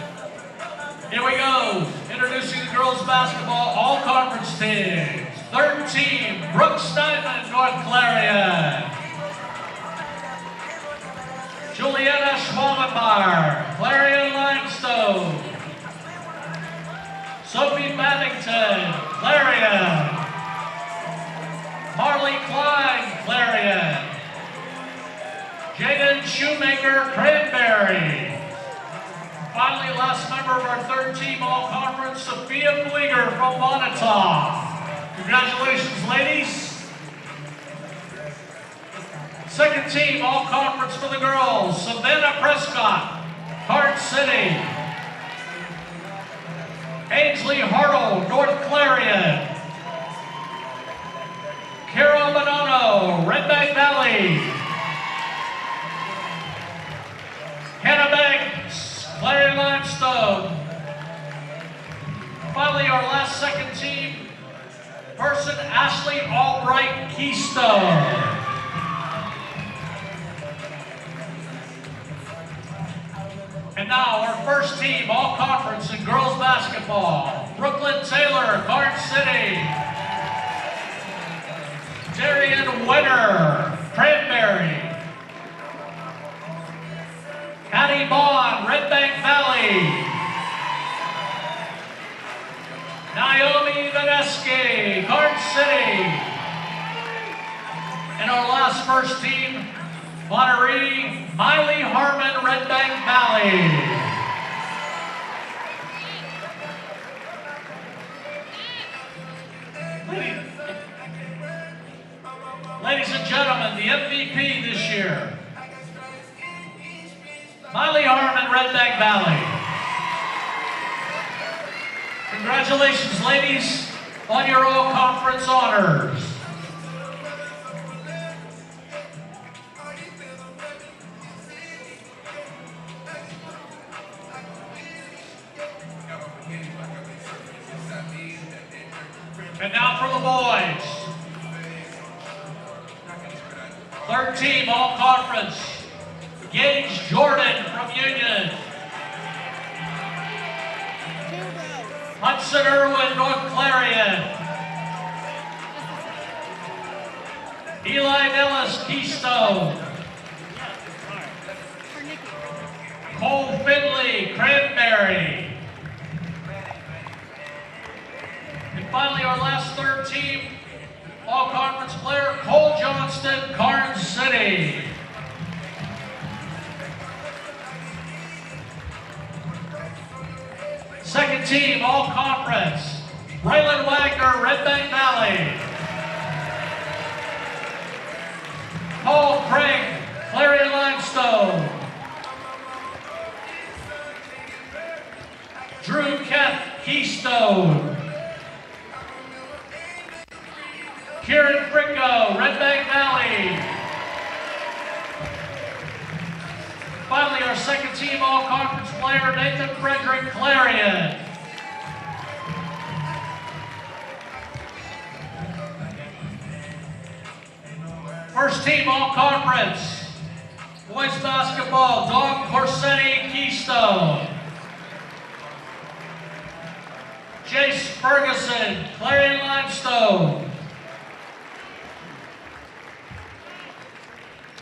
Here we go. Introducing the girls basketball all-conference teams. Third team, Brooke Steinman, North Clarion. Juliana Schwallenbar, Clarion Limestone. Sophie Babington, Clarion. Marley Klein, Clarion. Jaden Shoemaker, Cranberry. Finally, last member of our third team all-conference, Sophia Flieger from Bonita. Congratulations, ladies. Second team, all conference for the girls. Savannah Prescott, Card City. Ainsley Hartle, North Clarion. Carol Bonono, Redbank Valley. Hannah Banks, Clarion Limestone. Finally, our last second team person, Ashley Albright, Keystone. And now our first team, all conference in girls basketball. Brooklyn Taylor, Card City. Darian Winter, Cranberry. Hattie Bond, Redbank Valley. Naomi Vaneski, Card City. And our last first team, Monterey, Miley Harmon, Redbank Valley. Ladies and gentlemen, the MVP this year, Miley Harmon, Redbank Valley. Congratulations, ladies, on your all-conference honors. And now for the boys. Third team, all conference. Gage Jordan from Union. Hudson Irwin, North Clarion. Eli Nellis, Keystone. Cole Finley, Cranberry. And finally, our last third team, all-conference player, Cole Johnston, Karnes City. Second team, all-conference, Braylon Wagner, Redbank Valley. Paul Craig, Clarion Limestone. Drew Keth, Keystone. Kieran Fricko, Redbank Valley. Finally, our second team all-conference player, Nathan Frederick, Clarion. First team all-conference, boys basketball, Don Corsetti, Keystone. Jace Ferguson, Clarion Limestone.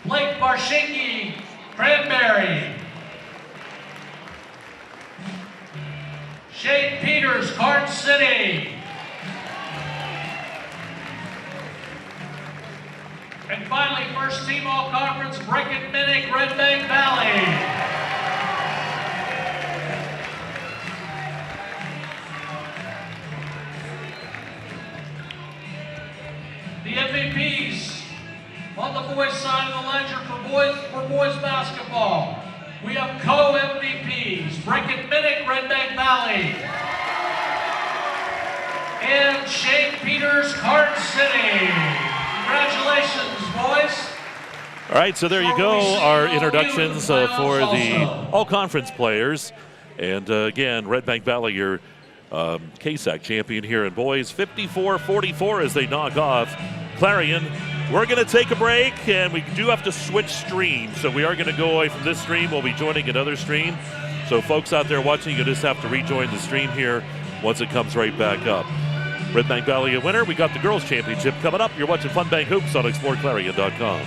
Blake Barshinki, Cranberry. Shane Peters, Karnes City. And finally, first team all-conference, Breckin Minnick, Redbank Valley. The MVPs on the boys' side of the ledger for boys basketball. We have co-MVPs, Breckin Minnick, Redbank Valley. And Shane Peters, Karnes City. Congratulations, boys. All right, so there you go, our introductions for the all-conference players. And again, Redbank Valley, your KSAC champion here in boys, 54-44 as they knock off Clarion. We're going to take a break, and we do have to switch streams. So we are going to go away from this stream. We'll be joining another stream. So folks out there watching, you just have to rejoin the stream here once it comes right back up. Redbank Valley a winner. We got the girls' championship coming up. You're watching Fun Bank Hoops on exploreClarion.com.